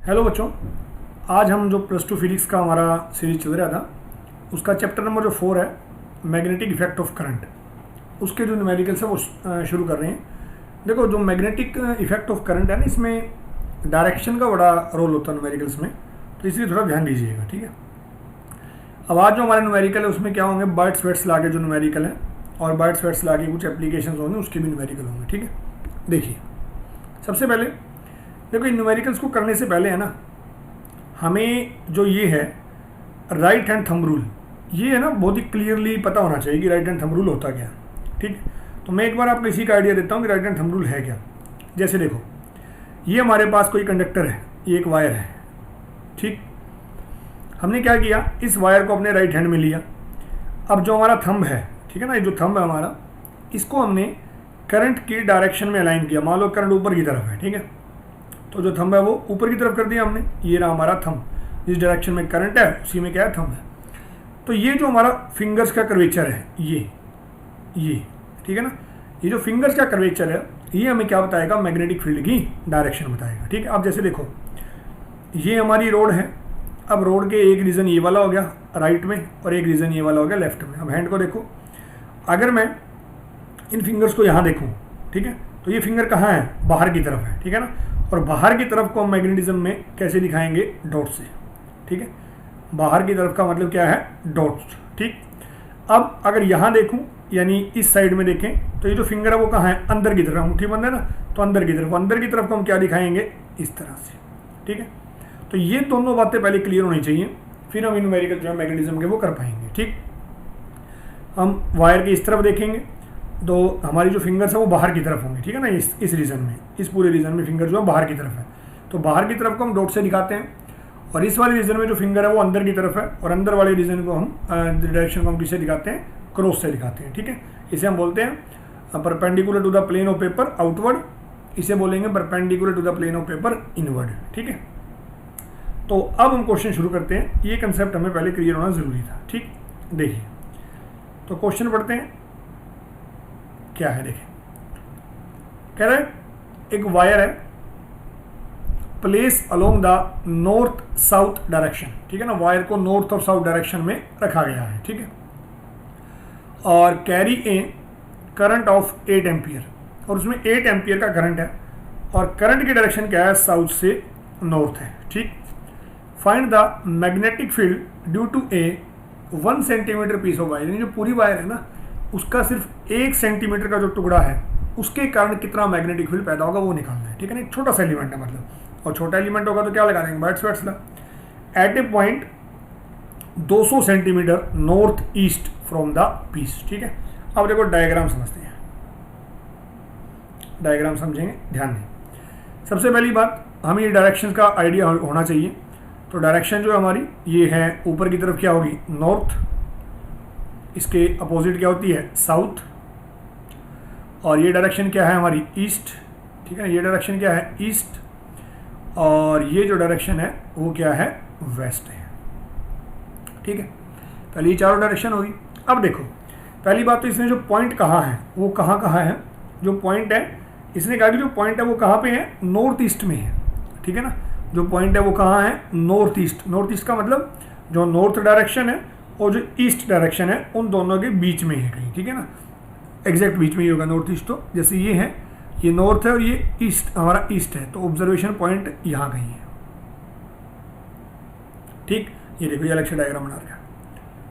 Hello बच्चों, आज हम जो +2 फिजिक्स का हमारा सीरीज चल रहा था उसका चैप्टर नंबर जो 4 है मैग्नेटिक इफेक्ट ऑफ करंट, उसके जो न्यूमेरिकल्स है वो शुरू कर रहे हैं। देखो, जो मैग्नेटिक इफेक्ट ऑफ करंट है ना, इसमें डायरेक्शन का बड़ा रोल होता है न्यूमेरिकल्स में, तो इसलिए थोड़ा ध्यान दीजिएगा, ठीक है। अब आज जो हमारे न्यूमेरिकल है उसमें क्या होंगे, बाइट्स वेट्स ला के जो न्यूमेरिकल है और बाइट्स वेट्स ला के कुछ एप्लीकेशन होंगे, उसके भी न्यूमेरिकल होंगे, ठीक है। देखिए, सबसे पहले देखो, इन न्यूमेरिकल्स को करने से पहले है ना, हमें जो ये है राइट हैंड थंब रूल, ये है ना बहुत ही क्लियरली पता होना चाहिए कि राइट हैंड थंब रूल होता क्या है, ठीक है। तो मैं एक बार आपको इसी का आइडिया देता हूँ कि राइट हैंड थंब रूल है क्या। जैसे देखो, ये हमारे पास कोई कंडक्टर है, ये एक वायर है, ठीक। हमने क्या किया, इस वायर को अपने राइट हैंड में लिया। अब जो हमारा थंब है, ठीक है ना, ये जो थंब है हमारा, इसको हमने करंट की डायरेक्शन में अलाइन किया। मान लो करंट ऊपर की तरफ है, ठीक है, तो जो थंब है वो ऊपर की तरफ कर दिया हमने। ये रहा हमारा थंब, जिस डायरेक्शन में करंट है उसी में क्या है, थंब है। तो ये जो हमारा फिंगर्स का कर्वेचर है, ये ठीक है ना, ये जो फिंगर्स का कर्वेचर है ये हमें क्या बताएगा, मैग्नेटिक फील्ड की डायरेक्शन बताएगा, ठीक है। अब जैसे देखो, ये हमारी रोड है। अब रोड के एक रीजन ये वाला हो गया राइट में और एक रीजन ये वाला हो गया लेफ्ट में। अब हैंड को देखो, अगर मैं इन फिंगर्स को यहाँ देखूँ, ठीक है, तो ये फिंगर कहाँ है, बाहर की तरफ है, ठीक है ना। और बाहर की तरफ को हम मैग्नेटिज्म में कैसे दिखाएंगे, डॉट से, ठीक है। बाहर की तरफ का मतलब क्या है, डॉट्स, ठीक। अब अगर यहाँ देखूँ यानी इस साइड में देखें, तो ये जो फिंगर है वो कहाँ है, अंदर की तरफ, मुट्ठी बंद है ना, तो अंदर की तरफ को हम क्या दिखाएंगे, इस तरह से, ठीक है। तो ये दोनों बातें पहले क्लियर होनी चाहिए, फिर हम न्यूमेरिकल जो है मैग्नेटिज्म के वो कर पाएंगे, ठीक। हम वायर के इस तरफ देखेंगे तो हमारी जो फिंगर्स है वो बाहर की तरफ होंगी, ठीक है ना। इस रीजन में, इस पूरे रीजन में फिंगर जो है बाहर की तरफ है, तो बाहर की तरफ को हम डॉट से दिखाते हैं। और इस वाले रीजन में जो फिंगर है वो अंदर की तरफ है, और अंदर वाले रीजन को हम डायरेक्शन को हम किससे दिखाते हैं, क्रॉस से दिखाते हैं, ठीक है। इसे हम बोलते हैं perpendicular to the plane of paper outward, इसे बोलेंगे perpendicular to the plane of paper inward, ठीक है। तो अब हम क्वेश्चन शुरू करते हैं। ये कंसेप्ट हमें पहले क्लियर होना जरूरी था, ठीक। देखिए, तो क्वेश्चन पढ़ते हैं, क्या है, देखिए, कह रहा है एक वायर है, place along the north south direction, ठीक है ना। वायर को नॉर्थ और साउथ डायरेक्शन में रखा गया है, ठीक है। और carry a current of 8 ampere, और उसमें 8 एम्पियर का करंट है, और करंट की डायरेक्शन क्या है, साउथ से नॉर्थ है, ठीक। Find the magnetic field due to a 1 centimetre piece of wire, यानी जो पूरी वायर है ना उसका सिर्फ 1 सेंटीमीटर का जो टुकड़ा है उसके कारण कितना मैग्नेटिक फील्ड पैदा होगा वो निकालना है, ठीक है ना। एक छोटा सा एलिमेंट है मतलब, और छोटा एलिमेंट होगा तो क्या लगा देंगे, बाइट्स वेट्स law. At a point 200 centimetre north east from the piece, ठीक है। अब देखो डायग्राम समझते हैं, डायग्राम समझेंगे, ध्यान दें। सबसे पहली बात, हमें ये डायरेक्शन का आइडिया होना चाहिए। तो डायरेक्शन जो हमारी ये है, ऊपर की तरफ क्या होगी, नॉर्थ, इसके अपोजिट क्या होती है, साउथ, और ये डायरेक्शन क्या है हमारी, ईस्ट, ठीक है। ये डायरेक्शन क्या है, ईस्ट, और ये जो डायरेक्शन है वो क्या है, वेस्ट है, ठीक है। पहले ये चारों डायरेक्शन होगी। अब देखो, पहली बात तो इसने जो पॉइंट कहा है वो कहाँ है, जो पॉइंट है इसने कहा कि जो पॉइंट है वो कहाँ पे है, नॉर्थ ईस्ट में है, ठीक है ना। जो पॉइंट है वो कहाँ है, नॉर्थ ईस्ट। नॉर्थ ईस्ट का मतलब जो नॉर्थ डायरेक्शन है और जो ईस्ट डायरेक्शन है उन दोनों के बीच में है कहीं, ठीक है ना, एग्जैक्ट बीच में ही होगा नॉर्थ ईस्ट। तो जैसे ये है, ये नॉर्थ है और ये ईस्ट, हमारा ईस्ट है, तो ऑब्जर्वेशन पॉइंट यहाँ कहीं है, ठीक। ये देखो, ये अलग से डायग्राम बना रखा है,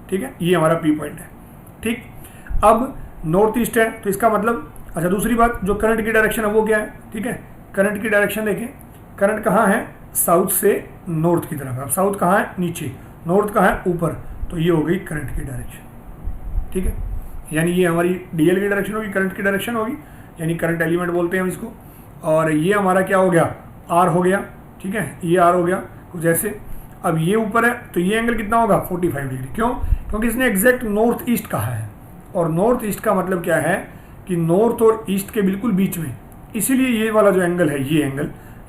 ठीक है, ये हमारा पी पॉइंट है, ठीक। अब नॉर्थ ईस्ट है तो इसका मतलब, अच्छा दूसरी बात, जो करंट की डायरेक्शन है वो क्या है, ठीक है। करंट की डायरेक्शन देखें, करंट कहाँ है, साउथ से नॉर्थ की तरफ। अब साउथ कहाँ है, नीचे, नॉर्थ कहाँ है, ऊपर, तो ये हो गई करंट की डायरेक्शन, ठीक है। यानी ये हमारी डीएल की डायरेक्शन होगी, करंट की डायरेक्शन होगी, यानी करंट एलिमेंट बोलते हैं हम इसको। और ये हमारा क्या हो गया, आर हो गया, ठीक है, ये आर हो गया कुछ ऐसे। अब ये ऊपर है तो ये एंगल कितना होगा, 45 डिग्री। क्यों, क्योंकि इसने एग्जैक्ट नॉर्थ ईस्ट कहा है, और नॉर्थ ईस्ट का मतलब क्या है कि नॉर्थ और ईस्ट के बिल्कुल बीच में, इसीलिए ये वाला जो एंगल है, ये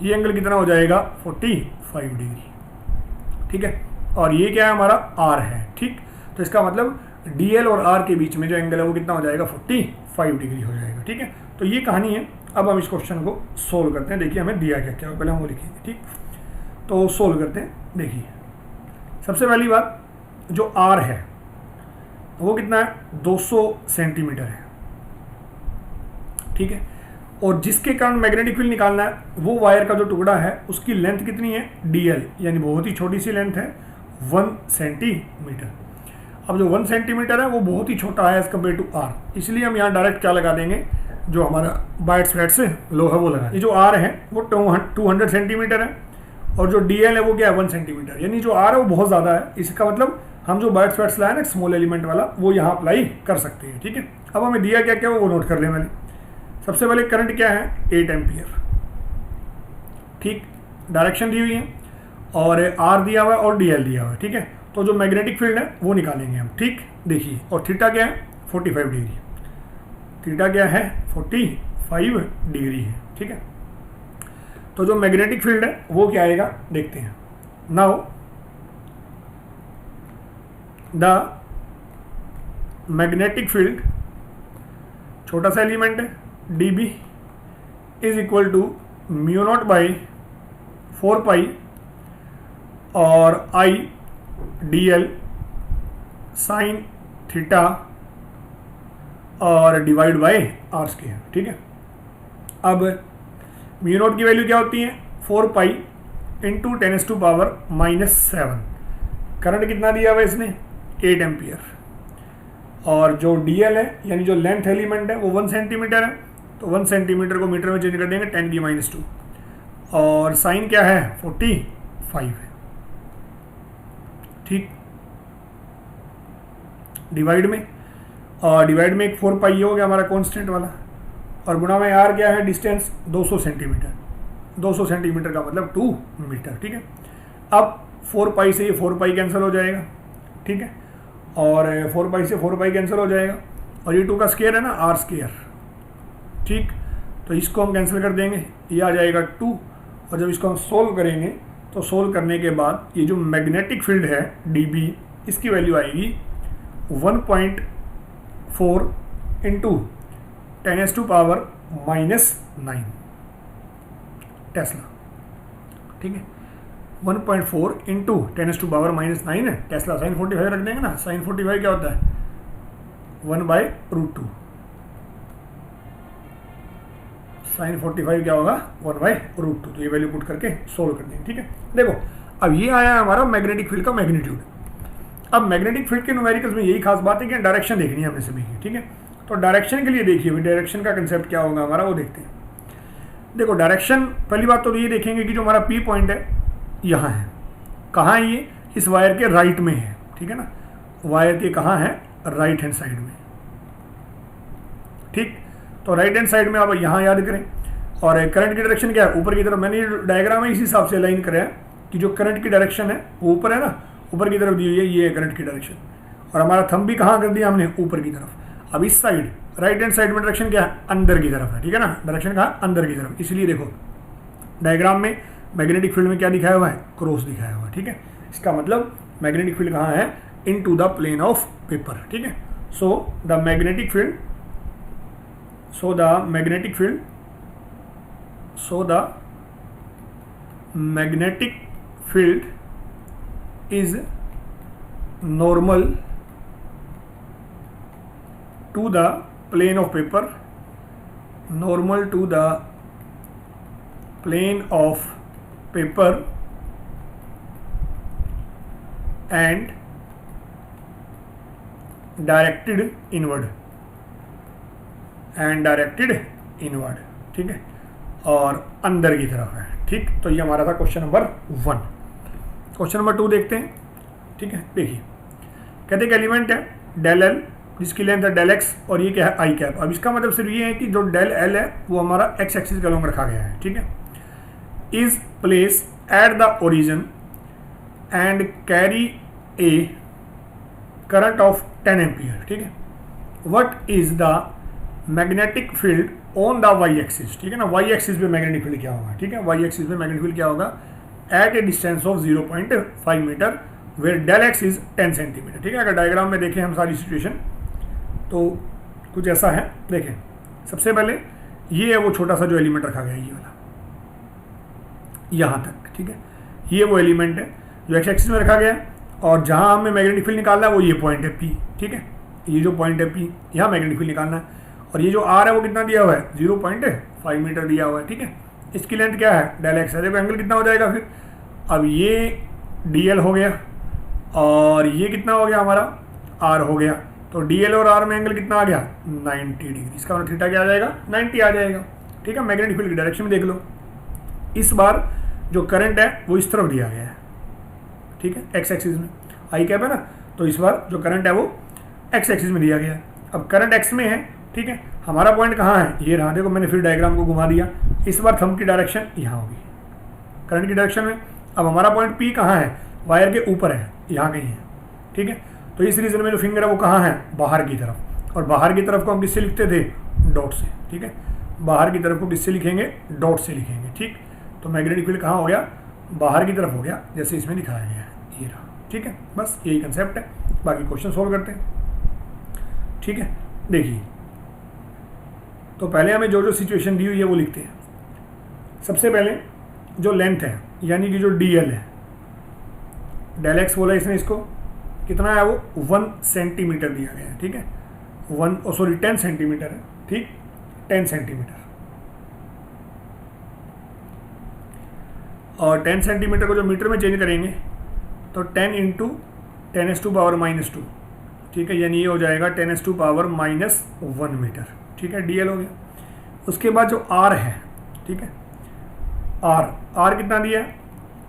एंगल कितना हो जाएगा, 45 डिग्री, ठीक है। और ये क्या है, हमारा आर है, ठीक। तो इसका मतलब डीएल और आर के बीच में जो एंगल है वो कितना हो जाएगा, 45 डिग्री हो जाएगा, ठीक है। तो ये कहानी है। अब हम इस क्वेश्चन को सोल्व करते हैं। देखिए हमें दिया क्या क्या, पहले हम वो लिखेंगे, ठीक। तो सोल्व करते हैं। देखिए सबसे पहली बात, जो आर है वो कितना है, 200 सेंटीमीटर है, ठीक है। और जिसके कारण मैग्नेटिक फील्ड निकालना है, वो वायर का जो टुकड़ा है उसकी लेंथ कितनी है, dl, यानी बहुत ही छोटी सी लेंथ है, 1 सेंटीमीटर। अब जो 1 सेंटीमीटर है वो बहुत ही छोटा है एज कम्पेयर टू आर, इसलिए हम यहाँ डायरेक्ट क्या लगा देंगे, जो हमारा बाइट्स फैट से लो है वो लगा। ये जो आर है वो 200 सेंटीमीटर है, और जो dl है वो क्या है, 1 सेंटीमीटर, यानी जो आर है वो बहुत ज़्यादा है। इसका मतलब हम जो बाइट्स फैट्स लाए ना स्मॉल एलिमेंट वाला, वो यहाँ अप्लाई कर सकते हैं, ठीक है। अब हमें दिया क्या क्या वो नोट कर लें। मैंने सबसे पहले करंट क्या है, 8 एम्पियर, ठीक, डायरेक्शन दी हुई है, और आर दिया हुआ है और dl दिया हुआ है, ठीक है। तो जो मैग्नेटिक फील्ड है वो निकालेंगे हम, ठीक। देखिए, और थीटा क्या है, 45 डिग्री, थीटा क्या है, 45 डिग्री है, ठीक है। तो जो मैग्नेटिक फील्ड है वो क्या आएगा, देखते हैं। नाउ द मैग्नेटिक फील्ड, छोटा सा एलिमेंट है, dB is equal to mu naught by 4 pi और I dl साइन थीटा और डिवाइड बाई आर स्क्वायर, ठीक है। अब म्यू नॉट की वैल्यू क्या होती है, 4 पाई इंटू 10⁻⁻⁷। करंट कितना दिया हुआ है इसने, 8 एम्पियर, और जो dl है यानी जो लेंथ एलिमेंट है वो 1 सेंटीमीटर है, तो 1 सेंटीमीटर को मीटर में चेंज कर देंगे 10⁻², और साइन क्या है, 45 है, ठीक। डिवाइड में, और डिवाइड में एक 4 पाई हो गया हमारा कांस्टेंट वाला, और गुणा में आर क्या है, डिस्टेंस 200 सेंटीमीटर, 200 सेंटीमीटर का मतलब 2 मीटर, ठीक है। अब 4 पाई से ये 4 पाई कैंसिल हो जाएगा, ठीक है, और 4 पाई से 4 पाई कैंसिल हो जाएगा, और ये 2 का स्क्वायर है ना, आर स्क्वायर, ठीक। तो इसको हम कैंसिल कर देंगे, ये आ जाएगा 2, और जब इसको हम सोल्व करेंगे तो सोल्व करने के बाद ये जो मैग्नेटिक फील्ड है dB, इसकी वैल्यू आएगी 1.4 इंटू 10⁻⁻⁹ टेस्ला, ठीक है। 1.4 इंटू 10⁻⁻⁹ टेस्ला, साइन 45 रख देंगे ना, साइन 45 क्या होता है, 1/√2, साइन 45 क्या होगा, 1/√2। तो ये वैल्यू पुट करके सोल्व कर देंगे, ठीक है। देखो अब ये आया है हमारा मैग्नेटिक फील्ड का मैग्नीट्यूड। अब मैग्नेटिक फील्ड के न्यूमेरिकल्स में यही खास बात है कि डायरेक्शन देखनी है हमें सभी की, ठीक है। तो डायरेक्शन के लिए देखिए, डायरेक्शन का कंसेप्ट क्या होगा हमारा वो देखते हैं। देखो डायरेक्शन, पहली बात तो ये देखेंगे कि जो हमारा P पॉइंट है यहाँ है, कहाँ है ये, इस वायर के राइट में है, ठीक है ना, वायर के कहाँ है, राइट हैंड साइड में, ठीक। तो राइट हैंड साइड में आप यहाँ याद करें, और करंट की डायरेक्शन क्या है, ऊपर की तरफ। मैंने डायग्राम है इस हिसाब से अलाइन करा है कि जो करंट की डायरेक्शन है वो ऊपर है ना, ऊपर की तरफ दी हुई है, ये है करंट की डायरेक्शन, और हमारा थंब भी कहाँ कर दिया हमने, ऊपर की तरफ। अब इस साइड राइट हैंड साइड में डायरेक्शन क्या है, अंदर की तरफ है, ठीक है ना, डायरेक्शन कहाँ, अंदर की तरफ। इसलिए देखो डायग्राम में मैग्नेटिक फील्ड में क्या दिखाया हुआ है, क्रॉस दिखाया हुआ है, ठीक है। इसका मतलब मैग्नेटिक फील्ड कहाँ है, into the plane of paper, ठीक है। So the magnetic field is normal to the plane of paper, normal to the plane of paper and directed inward, ठीक है, और अंदर की तरफ है, ठीक। तो ये हमारा था क्वेश्चन नंबर 1। क्वेश्चन नंबर 2 देखते हैं, ठीक है। देखिए कहते हैं एलिमेंट है डेल एल, जिसकी लेंथ है डेल एक्स, और ये क्या है, आई कैप। अब इसका मतलब सिर्फ ये है कि जो डेल एल है वो हमारा एक्स एक्सिस के अलोंग रखा गया है, ठीक है। Is place at the origin and carry a current of 10 ampere, ठीक है। What is the magnetic field on the Y axis, ठीक है ना, वाई एक्सिस पे मैग्नेटिक फील्ड क्या होगा, ठीक है, वाई एक्सिस पे मैग्नेटिक फील्ड क्या होगा, at a distance of 0.5 metre where del X is 10 centimetre, ठीक है। अगर डायग्राम में देखें हम सारी सिचुएशन तो कुछ ऐसा है। देखें सबसे पहले ये है वो छोटा सा जो एलिमेंट रखा गया है, ये वाला यहाँ तक, ठीक है। ये वो एलिमेंट है जो एक्स एक्सिस में रखा गया है, और जहाँ हमें मैग्नेटिक फील्ड निकालना है वो ये पॉइंट है P, ठीक है, ये जो पॉइंट है P, यहाँ मैग्नेटिक फील्ड निकालना है। और ये जो R है वो कितना दिया हुआ है, 0.5 मीटर दिया हुआ है, ठीक है। इसकी लेंथ क्या है, डेल एक्स है। देखो एंगल कितना हो जाएगा फिर, अब ये DL हो गया और ये कितना हो गया हमारा, R हो गया। तो DL और R में एंगल कितना आ गया, 90 डिग्री। इसका मतलब थीटा क्या आ जाएगा, 90 आ जाएगा, ठीक है। मैग्नेटिक फील्ड की डायरेक्शन में देख लो, इस बार जो करंट है वो इस तरफ दिया गया है, ठीक है, एक्स एक्सिस में, आई कैप है ना, तो इस बार जो करंट है वो एक्स एक्सिस में दिया गया है। अब करंट एक्स में है, ठीक है, हमारा पॉइंट कहाँ है, ये रहा। देखो मैंने फिर डायग्राम को घुमा दिया, इस बार थंब की डायरेक्शन यहाँ होगी करंट की डायरेक्शन में। अब हमारा पॉइंट P कहाँ है, वायर के ऊपर है, यहाँ कहीं है, ठीक है। तो इस रीजन में जो फिंगर है वो कहाँ है, बाहर की तरफ, और बाहर की तरफ को हम किससे लिखते थे, डॉट से, ठीक है। बाहर की तरफ को किससे लिखेंगे, डॉट से लिखेंगे, ठीक। तो मैग्नेटिक फील्ड कहाँ हो गया, बाहर की तरफ हो गया, जैसे इसमें दिखाया गया है, ये रहा, ठीक है। बस यही कंसेप्ट है, बाकी क्वेश्चन सोल्व करते हैं, ठीक है। देखिए, तो पहले हमें जो जो सिचुएशन दी हुई है वो लिखते हैं। सबसे पहले जो लेंथ है, यानी कि जो DL है, डेल एक्स बोला इसने, इसको कितना है वो 1 सेंटीमीटर दिया गया है, ठीक है। 10 सेंटीमीटर है, ठीक, 10 सेंटीमीटर। और 10 सेंटीमीटर को जो मीटर में चेंज करेंगे तो 10 × 10⁻⁻², ठीक है, यानी ये हो जाएगा 10⁻⁻1 मीटर, ठीक है, DL हो गया। उसके बाद जो R है, ठीक है, R कितना दिया है,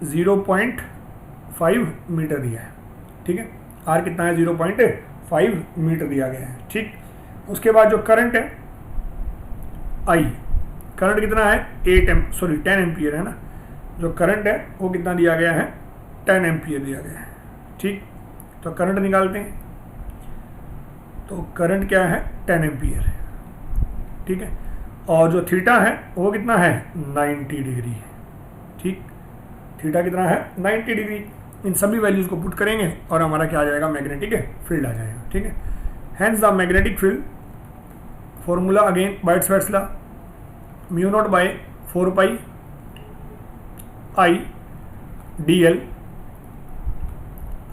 0.5 मीटर दिया है, ठीक है। R कितना है, 0.5 मीटर दिया गया है, ठीक। उसके बाद जो करंट है I, करंट कितना है 10 एम्पियर है ना, जो करंट है वो कितना दिया गया है, 10 एम्पियर दिया गया है, ठीक। तो करंट निकालते हैं, तो करंट क्या है, 10 एम्पियर है, ठीक है। और जो थीटा है वो कितना है, 90 डिग्री है, ठीक। थीटा कितना है, 90 डिग्री। इन सभी वैल्यूज़ को पुट करेंगे और हमारा क्या आ जाएगा, मैग्नेटिक फील्ड आ जाएगा, ठीक है। Hence the magnetic field formula again Biot's law, μ0/4π I DL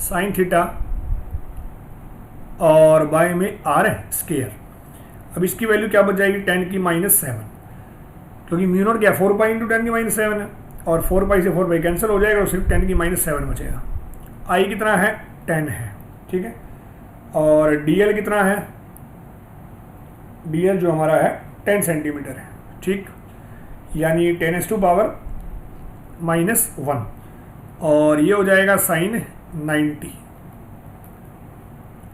sine theta और बाय में R है स्केयर। अब इसकी वैल्यू क्या बच जाएगी, 10⁻⁷, क्योंकि μ0 क्या 4π × 10⁻⁷ है, और 4π से 4π कैंसिल हो जाएगा, और सिर्फ 10⁻⁷ बचेगा। I कितना है, 10 है, ठीक है। और DL कितना है, DL जो हमारा है 10 सेंटीमीटर है, ठीक, यानी 10⁻⁻1, और ये हो जाएगा साइन 90,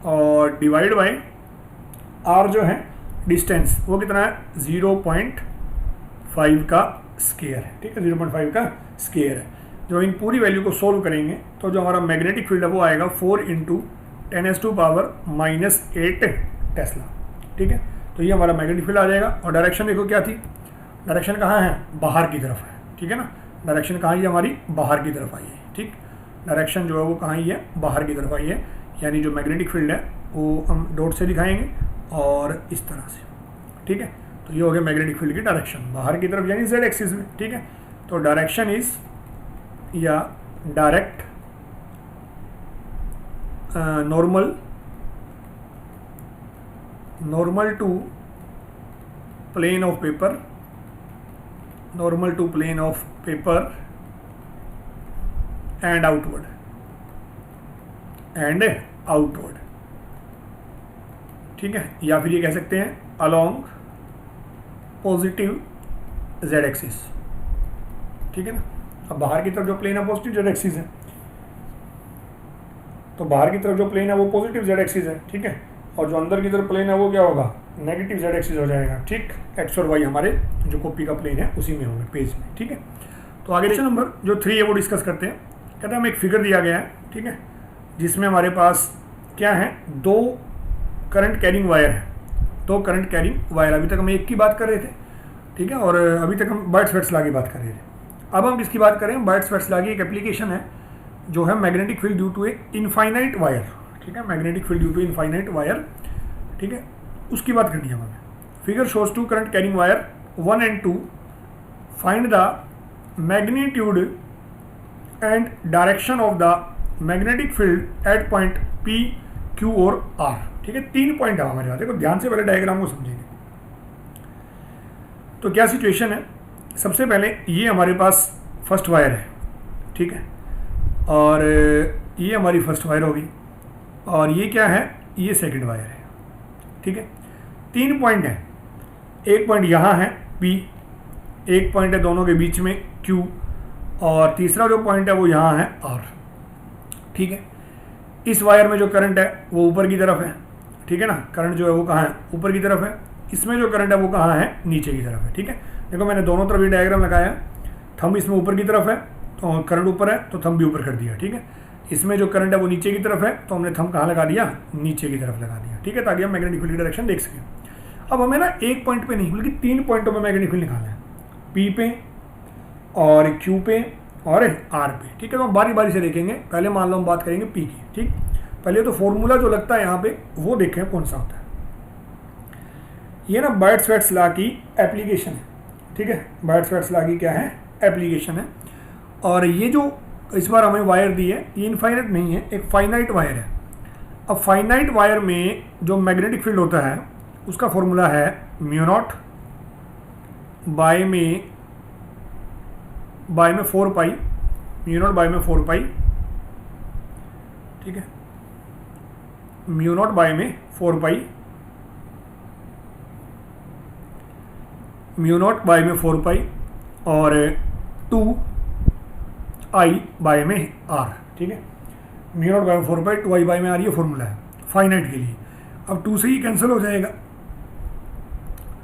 और डिवाइड बाय R जो है डिस्टेंस वो कितना है, 0.5 का स्केयर है, ठीक है, 0.5 का स्केयर है। जो इन पूरी वैल्यू को सोल्व करेंगे तो जो हमारा मैग्नेटिक फील्ड है वो आएगा 4 × 10⁻⁻8 टेस्ला, ठीक है। तो ये हमारा मैग्नेटिक फील्ड आ जाएगा। और डायरेक्शन देखो क्या थी, डायरेक्शन कहाँ है, बाहर की तरफ है, ठीक है ना। डायरेक्शन कहाँ है, हमारी बाहर की तरफ आई है, ठीक। डायरेक्शन जो है वो कहाँ ही है, बाहर की तरफ आई है, यानी जो मैग्नेटिक फील्ड है वो हम डॉट से दिखाएंगे और इस तरह से, ठीक है। तो ये हो गया मैग्नेटिक फील्ड की डायरेक्शन, बाहर की तरफ यानी Z एक्सिस में, ठीक है। तो डायरेक्शन इज या direct normal to plane of paper, and outward, ठीक है। या फिर ये कह सकते हैं अलोंग पॉजिटिव Z एक्सिस, ठीक है ना। अब बाहर की तरफ जो प्लेन है पॉजिटिव Z एक्सिस है, तो बाहर की तरफ जो प्लेन है वो पॉजिटिव Z एक्सिस है, ठीक है। और जो अंदर की तरफ प्लेन है वो क्या होगा, नेगेटिव Z एक्सिस हो जाएगा, ठीक। एक्स और वाई हमारे जो कॉपी का प्लेन है उसी में होंगे, पेज में, ठीक है। तो आगे क्वेश्चन नंबर जो 3 है वो डिस्कस करते हैं। कहते हैं हमें एक फिगर दिया गया है, ठीक है, जिसमें हमारे पास क्या है, 2 करंट कैरिंग वायर है, 2 करंट कैरिंग वायर। अभी तक हम एक की बात कर रहे थे, ठीक है, और अभी तक हम बायट्स-वेट्स लॉ की बात कर रहे थे। अब हम किसकी बात करें, बायट्स-वेट्स लॉ की एक एप्लीकेशन है जो है magnetic field due to a infinite wire, ठीक है, magnetic field due to infinite wire, ठीक है, उसकी बात करनी है हमें। Figure shows 2 current carrying wire 1 and 2, find the magnitude and direction of the magnetic field at point P, Q और R। ठीक है, 3 पॉइंट है हमारे पास। देखो ध्यान से पहले डायग्राम को समझेंगे। तो क्या सिचुएशन है, सबसे पहले ये हमारे पास फर्स्ट वायर है, ठीक है, और ये हमारी फर्स्ट वायर होगी, और ये क्या है, ये सेकंड वायर है। ठीक है, 3 पॉइंट हैं। एक पॉइंट यहाँ है P, एक पॉइंट है दोनों के बीच में Q, और तीसरा जो पॉइंट है वो यहाँ है R। ठीक है, इस वायर में जो करंट है वो ऊपर की तरफ है। ठीक है ना, करंट जो है वो कहाँ है, ऊपर की तरफ है। इसमें जो करंट है वो कहाँ है, नीचे की तरफ है। ठीक है, देखो मैंने दोनों तरफ ये डायग्राम लगाया। थंब इसमें ऊपर की तरफ है तो करंट ऊपर है, तो थंब भी ऊपर कर दिया। ठीक है, इसमें जो करंट है वो नीचे की तरफ है, तो हमने थंब कहाँ लगा दिया, नीचे की तरफ लगा दिया। ठीक है, ताकि हम मैग्नेटिक फील्ड की डायरेक्शन देख सकें। अब हमें ना एक पॉइंट पे नहीं बल्कि 3 पॉइंटों पे मैग्नेटिक फील्ड निकालना है, P पे और Q पे और R पे। ठीक है, तो हम बारी बारी से देखेंगे। पहले मान लो हम बात करेंगे P की। ठीक, पहले तो फॉर्मूला जो लगता है यहाँ पे वो देखें कौन सा होता है। ये ना बायट-स्वेट्स लॉ की एप्लीकेशन है। ठीक है, बायट-स्वेट्स लॉ की क्या है, एप्लीकेशन है। और ये जो इस बार हमें वायर दी है ये इनफाइनाइट नहीं है, एक फाइनाइट वायर है। अब फाइनाइट वायर में जो मैग्नेटिक फील्ड होता है उसका फॉर्मूला है μ0 बाय में 4 पाई, μ0 बाय में 4 पाई। ठीक है, μ0 बाय में 4 पाई, μ0 बाय में 4 पाई और 2I बाय में R। ठीक है, μ0 बाय में 4 पाई, 2I बाय में R, ये फॉर्मूला है फाइनाइट के लिए। अब 2 से ही कैंसिल हो जाएगा,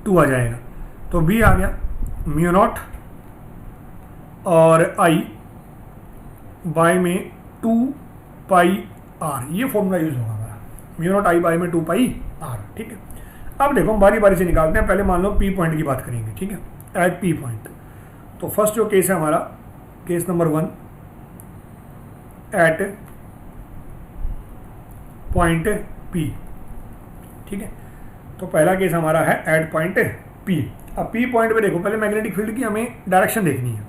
2 आ जाएगा, तो B आ गया μ0 और I बाय में 2πR, ये फॉर्मूला यूज होगा हमारा, μ0 I बाय में 2πR। ठीक है, अब देखो हम बारी बारी से निकालते हैं। पहले मान लो P पॉइंट की बात करेंगे। ठीक है, एट P पॉइंट। तो फर्स्ट जो केस है हमारा, case number 1 at point P। ठीक है, तो पहला केस हमारा है एट पॉइंट P। अब P पॉइंट पे देखो, पहले मैग्नेटिक फील्ड की हमें डायरेक्शन देखनी है।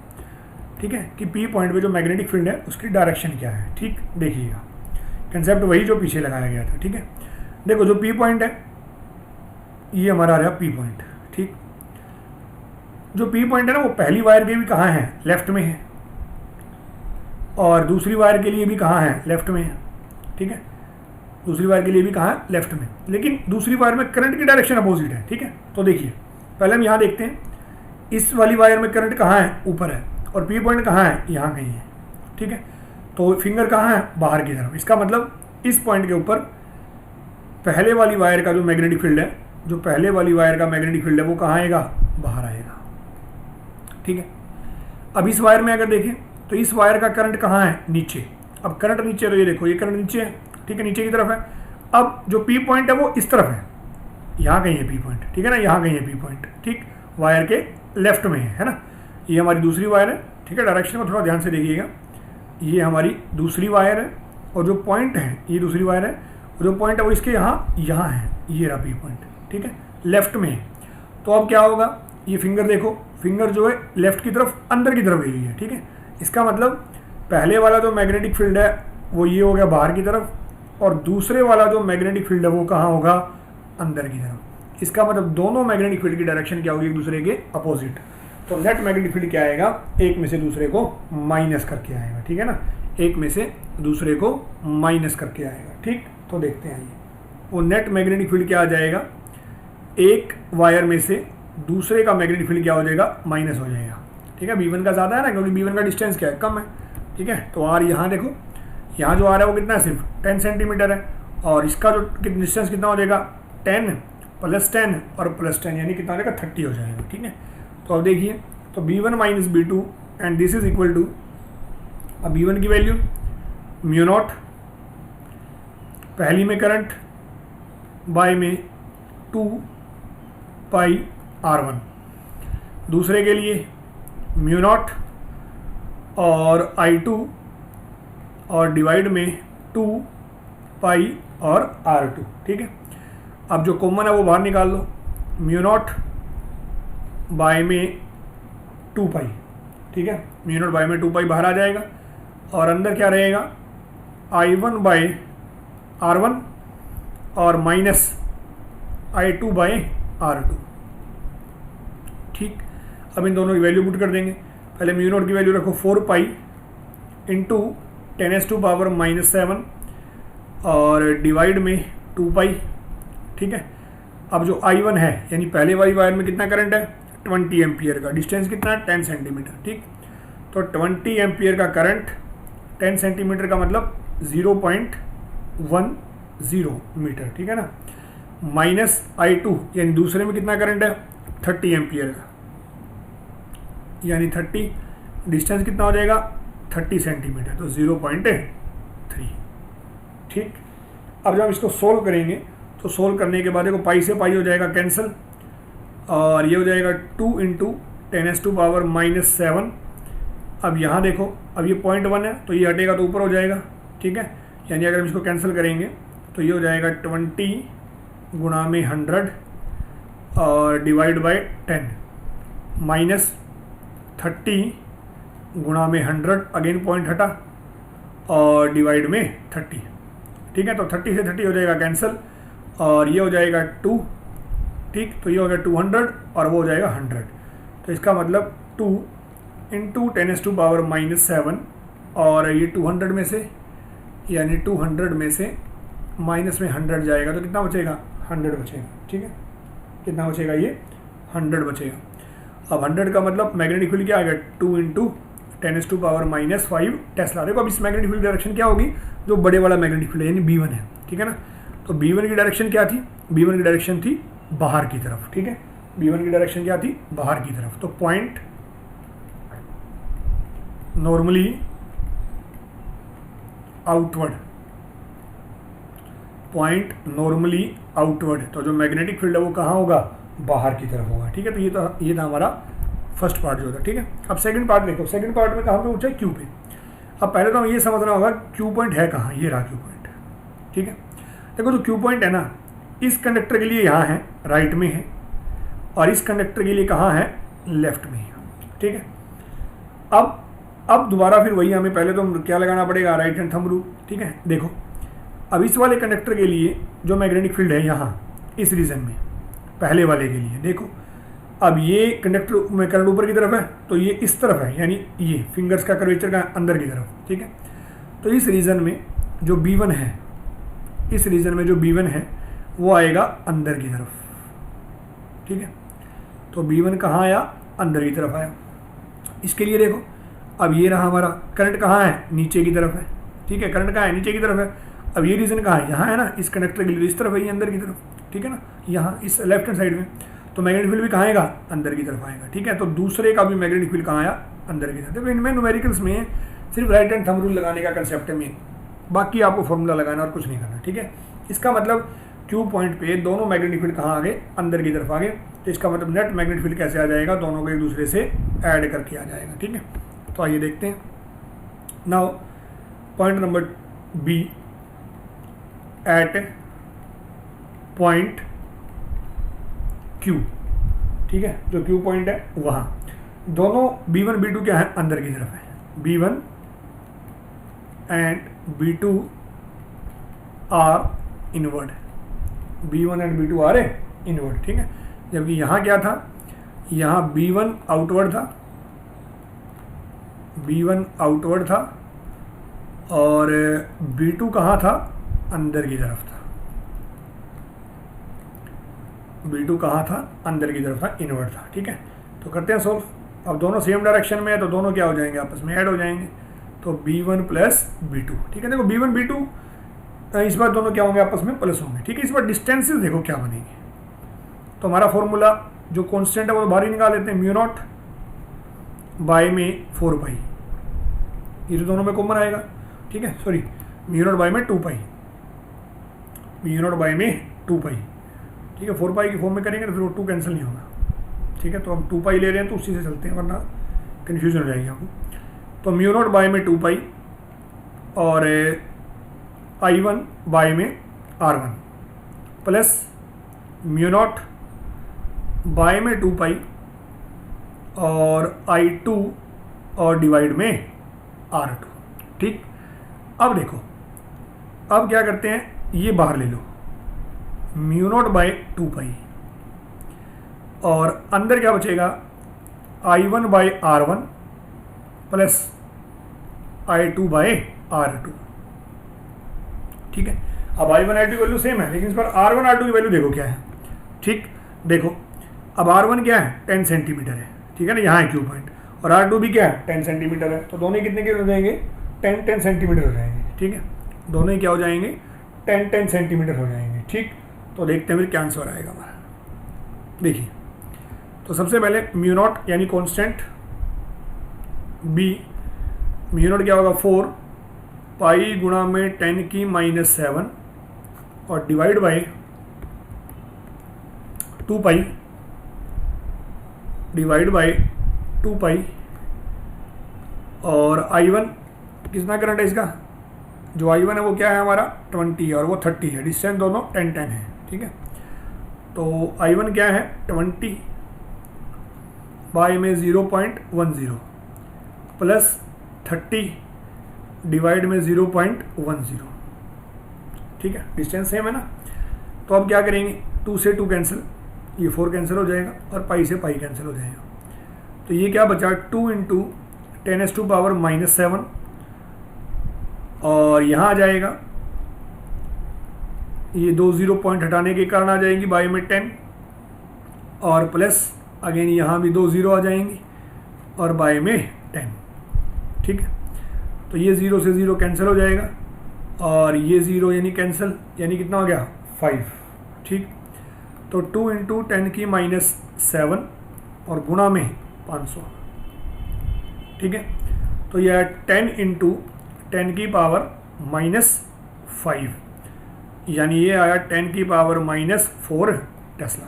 ठीक है, कि P पॉइंट पे जो मैग्नेटिक फील्ड है उसकी डायरेक्शन क्या है। ठीक, देखिएगा कंसेप्ट वही जो पीछे लगाया गया था। ठीक है, देखो जो P पॉइंट है ये हमारा आ रहा P पॉइंट। ठीक, जो P पॉइंट है ना वो पहली वायर के भी कहाँ है, लेफ्ट में है, और दूसरी वायर के लिए भी कहाँ है, लेफ्ट में है। ठीक है, दूसरी वायर के लिए भी कहाँ है, लेफ्ट में। लेकिन दूसरी वायर में करंट की डायरेक्शन अपोजिट है। ठीक है, तो देखिए पहले हम यहाँ देखते हैं, इस वाली वायर में करंट कहाँ है, ऊपर है, और P पॉइंट कहाँ है, यहाँ कहीं है। ठीक है, तो फिंगर कहाँ है, बाहर की तरफ। इसका मतलब इस पॉइंट के ऊपर पहले वाली वायर का जो मैग्नेटिक फील्ड है, जो पहले वाली वायर का मैग्नेटिक फील्ड है वो कहाँ आएगा, बाहर आएगा। ठीक है, अब इस वायर में अगर देखें तो इस वायर का करंट कहाँ है, नीचे। अब करंट नीचे है तो ये देखो ये करंट नीचे है। ठीक है, नीचे की तरफ है। अब जो P पॉइंट है वो इस तरफ है, यहाँ कहीं है P पॉइंट। ठीक है ना, यहाँ कहीं है P पॉइंट। ठीक, वायर के लेफ्ट में है ना। ये हमारी दूसरी वायर है। ठीक है, डायरेक्शन को थोड़ा ध्यान से देखिएगा। ये हमारी दूसरी वायर है और जो पॉइंट है ये दूसरी वायर है, और जो पॉइंट है वो इसके यहाँ है, ये रहा P पॉइंट। ठीक है, लेफ्ट में है। तो अब क्या होगा, ये फिंगर देखो, फिंगर जो है लेफ्ट की तरफ अंदर की तरफ गई हुई है। ठीक है, इसका मतलब पहले वाला जो मैग्नेटिक फील्ड है वो ये हो गया बाहर की तरफ, और दूसरे वाला जो मैग्नेटिक फील्ड है वो कहाँ होगा, अंदर की तरफ। इसका मतलब दोनों मैग्नेटिक फील्ड की डायरेक्शन क्या होगी, एक दूसरे के अपोजिट। तो नेट मैग्नेटिक फील्ड क्या आएगा, एक में से दूसरे को माइनस करके आएगा। ठीक है ना, एक में से दूसरे को माइनस करके आएगा। ठीक, तो देखते हैं ये वो नेट मैग्नेटिक फील्ड क्या आ जाएगा, एक वायर में से दूसरे का मैग्नेटिक फील्ड क्या हो जाएगा, माइनस हो जाएगा। ठीक है, B1 का ज़्यादा है ना, क्योंकि B1 का डिस्टेंस क्या है, कम है। ठीक है, तो R यहाँ देखो, यहाँ जो आ रहा है वो कितना है, सिर्फ 10 सेंटीमीटर है, और इसका जो डिस्टेंस कितना हो जाएगा, 10 + 10 और +10, यानी कितना हो जाएगा, 30 हो जाएगा। ठीक है, तो अब देखिए, तो B1 minus B2 and this is equal to, अब B1 की वैल्यू μ0 पहली में करंट बाय में 2πR1, दूसरे के लिए μ0 और I2 और डिवाइड में 2π और R2। ठीक है, अब जो कॉमन है वो बाहर निकाल लो, μ0 बाय में 2π। ठीक है, μ0 बाय में 2π बाहर आ जाएगा, और अंदर क्या रहेगा, I1 बाय R1 और माइनस I2 बाय R2। ठीक, अब इन दोनों की वैल्यू पुट कर देंगे। पहले म्यू नॉट की वैल्यू रखो 4 पाई इंटू 10⁻⁻7 और डिवाइड में 2 पाई। ठीक है, अब जो I1 है यानी पहले वाली वायर में कितना करंट है, 20 एम्पियर का, डिस्टेंस कितना है 10 सेंटीमीटर। ठीक, तो 20 एम्पियर का करंट 10 सेंटीमीटर का मतलब 0.10 मीटर। ठीक है ना, माइनस I2 यानी दूसरे में कितना करंट है 30 एम्पियर का, यानी 30, डिस्टेंस कितना हो जाएगा 30 सेंटीमीटर, तो 0.3। ठीक, अब जब हम इसको सोल्व करेंगे तो सोल्व करने के बाद देखो पाई से पाई हो जाएगा कैंसिल, और ये हो जाएगा 2 इंटू 10⁻⁻7। अब यहाँ देखो, अब ये 0.1 है तो ये हटेगा तो ऊपर हो जाएगा। ठीक है, यानी अगर हम इसको कैंसिल करेंगे तो ये हो जाएगा 20 गुणा में 100 और डिवाइड बाय 10 माइनस 30 गुणा में 100, अगेन पॉइंट हटा, और डिवाइड में 30। ठीक है, तो 30 से 30 हो जाएगा कैंसिल, और ये हो जाएगा 2। ठीक, तो ये हो गया 200 और वो हो जाएगा 100। तो इसका मतलब 2 इंटू 10⁻⁻7 और ये 200 में से, यानी 200 में से माइनस में 100 जाएगा तो कितना बचेगा 100 बचेगा। ठीक है, कितना बचेगा, ये 100 बचेगा। अब 100 का मतलब मैग्नेटिक फील्ड क्या आ गया, 2 इंटू 10⁻⁻5 टेस्ला। देखो अब इस मैग्नेटिक फील्ड डायरेक्शन क्या होगी, जो बड़े वाला मैग्नेटिक फील्ड है यानी B1 है। ठीक है ना, तो B1 की डायरेक्शन क्या थी, B1 की डायरेक्शन थी बाहर की तरफ। ठीक है, B1 की डायरेक्शन क्या थी, बाहर की तरफ। तो point normally outward, point normally outward, तो जो मैग्नेटिक फील्ड है वो कहाँ होगा, बाहर की तरफ होगा। ठीक है, तो ये था हमारा फर्स्ट पार्ट जो था। ठीक है, अब सेकंड पार्ट देखो, सेकंड पार्ट में कहाँ पे पूछा है, क्यू पे। अब पहले तो हमें ये समझना होगा क्यू पॉइंट है कहाँ, ये रहा क्यू पॉइंट। ठीक है, देखो जो क्यू पॉइंट है ना, इस कंडक्टर के लिए यहाँ है, राइट में है, और इस कंडक्टर के लिए कहाँ है, लेफ्ट में है। ठीक है, अब दोबारा फिर वही हमें पहले तो क्या लगाना पड़ेगा, राइट हैंड थंब रूल। ठीक है, देखो अब इस वाले कंडक्टर के लिए जो मैग्नेटिक फील्ड है यहाँ इस रीजन में, पहले वाले के लिए देखो, अब ये कंडक्टर में करंट ऊपर की तरफ है तो ये इस तरफ है, यानी ये फिंगर्स का कर्वेचर का अंदर की तरफ। ठीक है, तो इस रीजन में जो B1 है, इस रीजन में जो B1 है वो आएगा अंदर की तरफ। ठीक है, तो B1 कहाँ आया, अंदर की तरफ आया। इसके लिए देखो, अब ये रहा हमारा करंट कहाँ है, नीचे की तरफ है। ठीक है, करंट कहाँ है, नीचे की तरफ है। अब ये रीजन कहाँ है, यहाँ है ना, इस कंडक्टर के लिए इस तरफ है, ये अंदर की तरफ। ठीक है ना, यहाँ इस लेफ्ट हैंड साइड में, तो मैग्नेटिक फील्ड भी कहाँ आएगा, अंदर की तरफ आएगा। ठीक है, तो दूसरे का भी मैग्नेटिक फील्ड कहाँ आया, अंदर की तरफ। देखो इनमें न्यूमेरिकल्स में सिर्फ राइट हैंड थंब रूल लगाने का कंसेप्ट है मेन, बाकी आपको फॉर्मूला लगाना और कुछ नहीं करना। ठीक है, इसका मतलब क्यू पॉइंट पे दोनों मैग्नेटिक फील्ड कहाँ आ गए, अंदर की तरफ आ गए। तो इसका मतलब नेट मैग्नेटिक फील्ड कैसे आ जाएगा, दोनों को एक दूसरे से ऐड करके आ जाएगा। ठीक है, तो आइए देखते हैं। Now point number B at point Q। ठीक है, जो Q पॉइंट है वहाँ दोनों B1 B2 क्या है, अंदर की तरफ है। B1 and B2 are inward, B1 and B2 are inward. ठीक है, जबकि यहाँ क्या था, यहाँ B1 आउटवर्ड था, B1 आउटवर्ड था, और B2 कहाँ था, अंदर की तरफ था। B2 कहाँ था, अंदर की तरफ था, इनवर्ड था। ठीक है, तो करते हैं सोल्व। अब दोनों सेम डायरेक्शन में है तो दोनों क्या हो जाएंगे, आपस में ऐड हो जाएंगे। तो B1 प्लस B2। ठीक है, देखो B1 B2 इस बार दोनों क्या होंगे, आपस में प्लस होंगे। ठीक है, इस बार डिस्टेंसेस देखो क्या बनेंगे। तो हमारा फॉर्मूला जो कॉन्स्टेंट है वो बाहर ही निकाल लेते हैं, म्यू नॉट बाय में 4 पाई, ये तो दोनों में कॉमन आएगा। ठीक है, सॉरी, म्यू नॉट बाय में 2 पाई, म्यू नॉट बाय में 2 पाई। ठीक है, 4 पाई की फॉर्म में करेंगे तो फिर वो 2 कैंसिल नहीं होगा। ठीक है, तो हम 2 पाई ले रहे हैं तो उसी से चलते हैं, वरना कन्फ्यूजन हो जाएगी आपको। तो म्यू नॉट बाय में 2 पाई और I1 बाय में R1 plus mu naught by में 2 पाई और I2 और डिवाइड में R2। ठीक, अब देखो, अब क्या करते हैं, ये बाहर ले लो, म्यू नॉट बाय 2 पाई, और अंदर क्या बचेगा, I1 by R1 plus I2 by R2। ठीक है, अब I1 I2 की वैल्यू सेम है, लेकिन इस पर R1 R2 की वैल्यू देखो क्या है। ठीक, देखो अब R1 क्या है, 10 सेंटीमीटर है, ठीक है ना, यहाँ है क्यू पॉइंट, और R2 भी क्या है, 10 सेंटीमीटर है, तो दोनों कितने के हो जाएंगे, 10 सेंटीमीटर हो जाएंगे। ठीक है, दोनों ही क्या हो जाएंगे, 10 सेंटीमीटर हो जाएंगे। ठीक, तो देखते हैं फिर क्या आंसर आएगा हमारा। देखिए, तो सबसे पहले म्यू नॉट यानी कांस्टेंट, बी म्यू नॉट क्या होगा 4 पाई गुणा में 10 की -7 और divide by 2 pi, divide by 2 pi, और I1 कितना करंट है इसका, जो I1 है वो क्या है हमारा 20 और वो 30 है, डिस्टेंस दोनों 10 है। ठीक है, तो I1 क्या है 20 बाई में 0.10 प्लस 30 डिवाइड में 0.10। ठीक है, डिस्टेंस सेम है ना, तो अब क्या करेंगे, 2 से 2 कैंसिल, ये 4 कैंसिल हो जाएगा और पाई से पाई कैंसिल हो जाएगा, तो ये क्या बचा 2 इंटू 10⁻⁻7, और यहाँ आ जाएगा ये 2 0 पॉइंट हटाने के कारण आ जाएंगी बाई में 10, और प्लस अगेन यहाँ भी 2 0 आ जाएंगी और बाई में 10। ठीक है, तो ये 0 से 0 कैंसिल हो जाएगा और ये 0 यानी कैंसिल, यानी कितना हो गया 5। ठीक, तो 2 इंटू 10 की -7 और गुणा में 500। ठीक है, तो यह 10 इंटू 10 की पावर -5, यानी ये आया 10 की पावर -4 टेस्ला।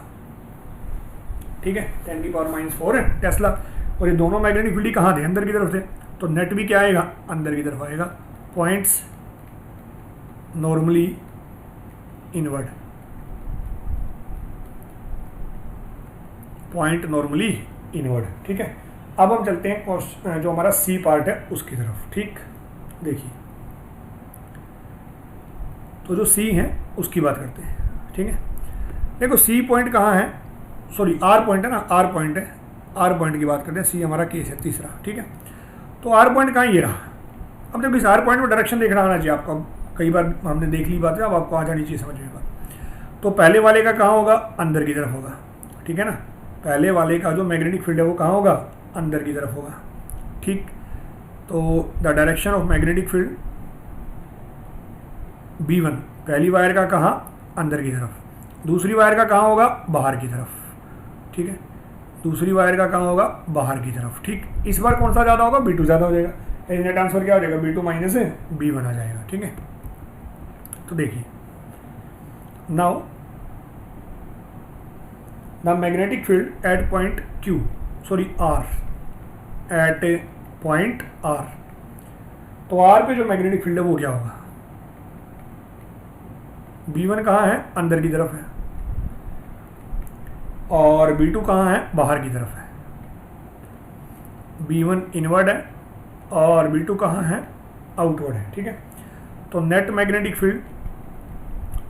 ठीक है, 10 की पावर -4 टेस्ला, और ये दोनों मैग्नेटिक फील्ड कहाँ थे, अंदर की तरफ थे, तो नेट भी क्या आएगा, अंदर की तरफ आएगा। Points normally inward, point normally inward. ठीक है, अब हम चलते हैं जो हमारा सी पार्ट है उसकी तरफ। ठीक, देखिए, तो जो सी है उसकी बात करते हैं। ठीक है, देखो सी पॉइंट कहाँ है, सॉरी आर पॉइंट है ना, आर पॉइंट है, आर पॉइंट की बात करते हैं, सी हमारा केस है तीसरा। ठीक है, तो आर पॉइंट कहाँ, ये रहा। अब देखो इस आर पॉइंट में डायरेक्शन देखना आना चाहिए आपको, कई बार हमने देख ली बात है, अब आपको आ जानी चाहिए समझ में बात। तो पहले वाले का कहाँ होगा, अंदर की तरफ होगा। ठीक है ना, पहले वाले का जो मैग्नेटिक फील्ड है वो कहाँ होगा, अंदर की तरफ होगा। ठीक, तो the direction of magnetic field B1, पहली वायर का कहाँ, अंदर की तरफ, दूसरी वायर का कहाँ होगा, बाहर की तरफ। ठीक है, दूसरी वायर का कहाँ होगा, बाहर की तरफ। ठीक, इस बार कौन सा ज़्यादा होगा, B2 ज़्यादा हो जाएगा, नेट आंसर क्या हो जाएगा, B2 माइनस B1 आ जाएगा। ठीक है, तो देखिए, now the magnetic field at point Q, sorry R, at point R, तो R पे जो मैग्नेटिक फील्ड है वो क्या होगा, B1 कहाँ है, अंदर की तरफ है, और B2 कहाँ है, बाहर की तरफ है। B1 इनवर्ड है और B2 कहाँ है, आउटवर्ड है। ठीक है, तो net magnetic field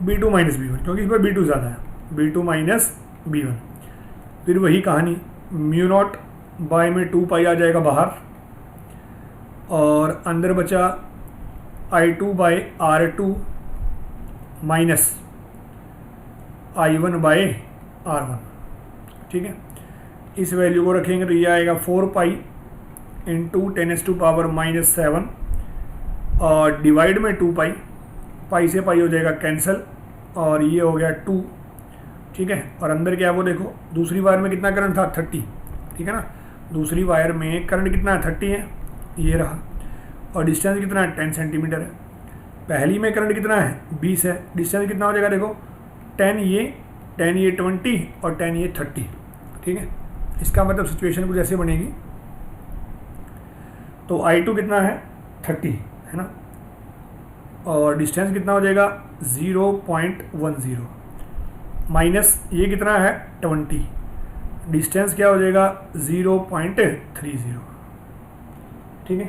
B2 minus B1, क्योंकि इस पर B2 ज़्यादा है, B2 माइनस B1, फिर वही कहानी, म्यू नॉट बाय में 2 पाई आ जाएगा बाहर, और अंदर बचा I2 bye R2 minus I1 bye R1। ठीक है, इस वैल्यू को रखेंगे तो ये आएगा 4 पाई इंटू 10⁻⁻7 और डिवाइड में 2 पाई, पाई से पाई हो जाएगा कैंसिल, और ये हो गया 2। ठीक है, और अंदर क्या है वो देखो, दूसरी वायर में कितना करंट था, 30। ठीक है ना, दूसरी वायर में करंट कितना है, 30 है, ये रहा, और डिस्टेंस कितना है, 10 सेंटीमीटर है। पहली में करंट कितना है, 20 है, डिस्टेंस कितना हो जाएगा देखो, 10 ये 20 और 10 ये 30। ठीक है, इसका मतलब सिचुएशन कुछ ऐसे बनेगी, तो I2 कितना है, 30 है ना, और डिस्टेंस कितना हो जाएगा 0.10 माइनस ये कितना है 20, डिस्टेंस क्या हो जाएगा 0.30। ठीक है,